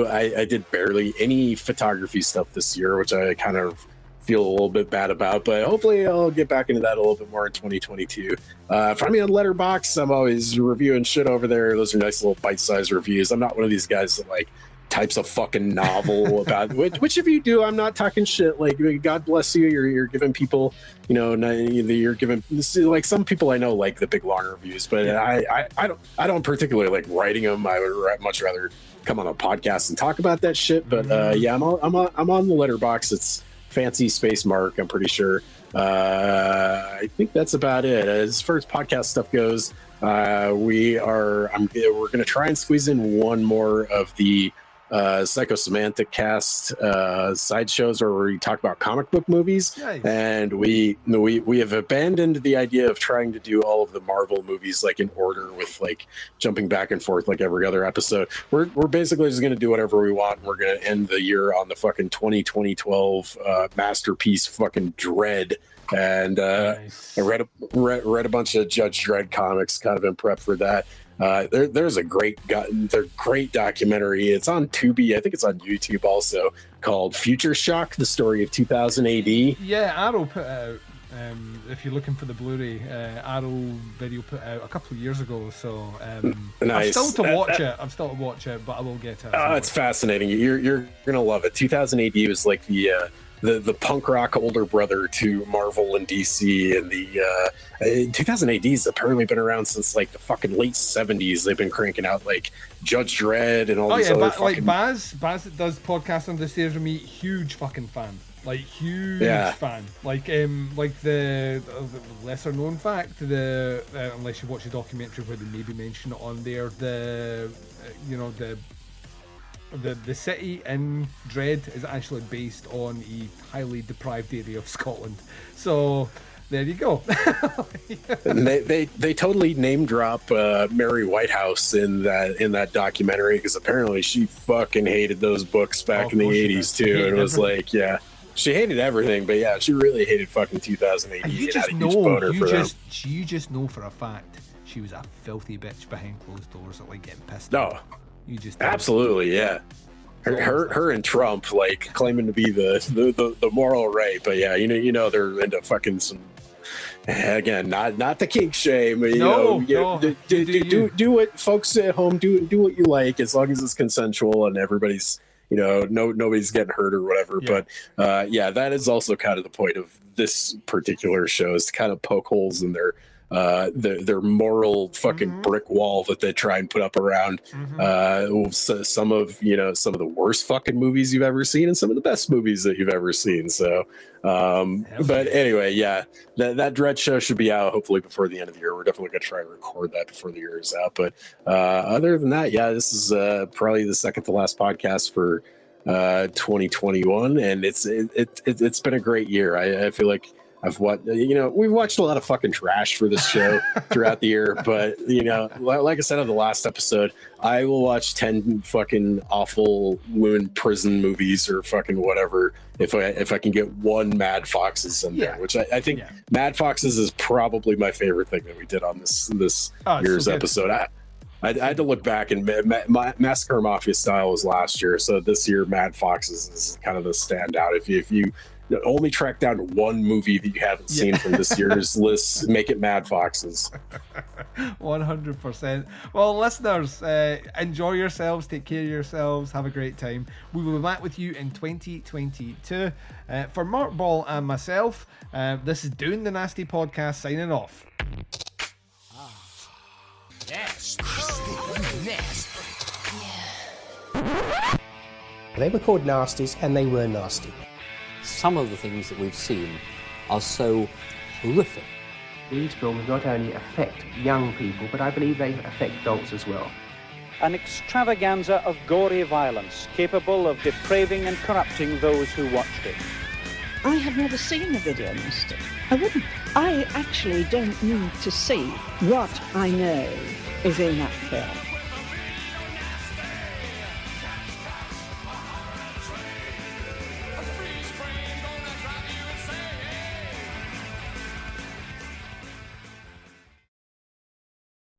I did barely any photography stuff this year, which I kind of feel a little bit bad about, but hopefully I'll get back into that a little bit more in 2022. Find me on Letterboxd. I'm always reviewing shit over there. Those are nice little bite-sized reviews. I'm not one of these guys that like types a fucking novel about which if you do, I'm not talking shit. Like, God bless you, you're giving people, you're giving, like, some people I know like the big long reviews, but I don't particularly like writing them. I would much rather come on a podcast and talk about that shit. But yeah, I'm on the Letterboxd. It's Fancy Space Mark, I'm pretty sure. I think that's about it as far as podcast stuff goes. We're gonna try and squeeze in one more of the Psychosemantic cast sideshows where we talk about comic book movies. Nice. And we have abandoned the idea of trying to do all of the Marvel movies like in order with like jumping back and forth like every other episode. We're basically just going to do whatever we want. We're going to end the year on the fucking 2012 masterpiece fucking Dredd. And nice. I read a bunch of Judge Dredd comics kind of in prep for that. There's a great documentary. It's on Tubi. I think it's on YouTube also, called Future Shock: The Story of 2000 AD. Yeah, Arrow put out. If you're looking for the Blu-ray, Arrow Video put out a couple of years ago. So nice. I'm still to watch it, but I will get to it. It's fascinating. You're gonna love it. 2000 AD was like the punk rock older brother to Marvel and DC, and the 2000 AD has apparently been around since like the fucking late 70s. They've been cranking out like Judge Dredd and all these other fucking... like Baz that does podcast on the stairs with me, huge fucking fan, like huge fan, like the lesser known fact, unless you watch the documentary where they maybe mention it on there, the city in Dredd is actually based on a highly deprived area of Scotland. So there you go. And they totally name drop Mary Whitehouse in that documentary, because apparently she fucking hated those books back in the 80s too. And it was like, yeah, she hated everything, but yeah, she really hated fucking 2000 AD. You just know for a fact she was a filthy bitch behind closed doors that like getting pissed off. You just absolutely, yeah. Her and Trump like claiming to be the moral right, but yeah, you know they're into fucking some. Again, not the kink shame. Do what folks at home do what you like, as long as it's consensual and everybody's nobody's getting hurt or whatever. Yeah. But yeah, that is also kind of the point of this particular show, is to kind of poke holes in their their moral fucking brick wall that they try and put up around some of the worst fucking movies you've ever seen and some of the best movies that you've ever seen. So but anyway, yeah, that Dread show should be out hopefully before the end of the year. We're definitely gonna try and record that before the year is out. But other than that, yeah, this is probably the second to last podcast for 2021, and it's been a great year. I feel like we've watched a lot of fucking trash for this show throughout the year, but like I said on the last episode, I will watch 10 fucking awful women prison movies or fucking whatever if I can get one Mad Foxes in there, which I think Mad Foxes is probably my favorite thing that we did on this year's episode. I had to look back, and Massacre Mafia Style was last year, so this year Mad Foxes is kind of the standout. If you only track down one movie that you haven't seen from this year's list, make it Mad Foxes. 100%. Well, listeners, enjoy yourselves, take care of yourselves, have a great time. We will be back with you in 2022. For Mark Ball and myself, this is Doing the Nasty Podcast signing off. Nasty. Nasty. They were called Nasties, and they were nasty. Some of the things that we've seen are so horrific. These films not only affect young people, but I believe they affect adults as well. An extravaganza of gory violence capable of depraving and corrupting those who watched it. I have never seen a video nasty. I wouldn't. I actually don't need to see what I know is in that film.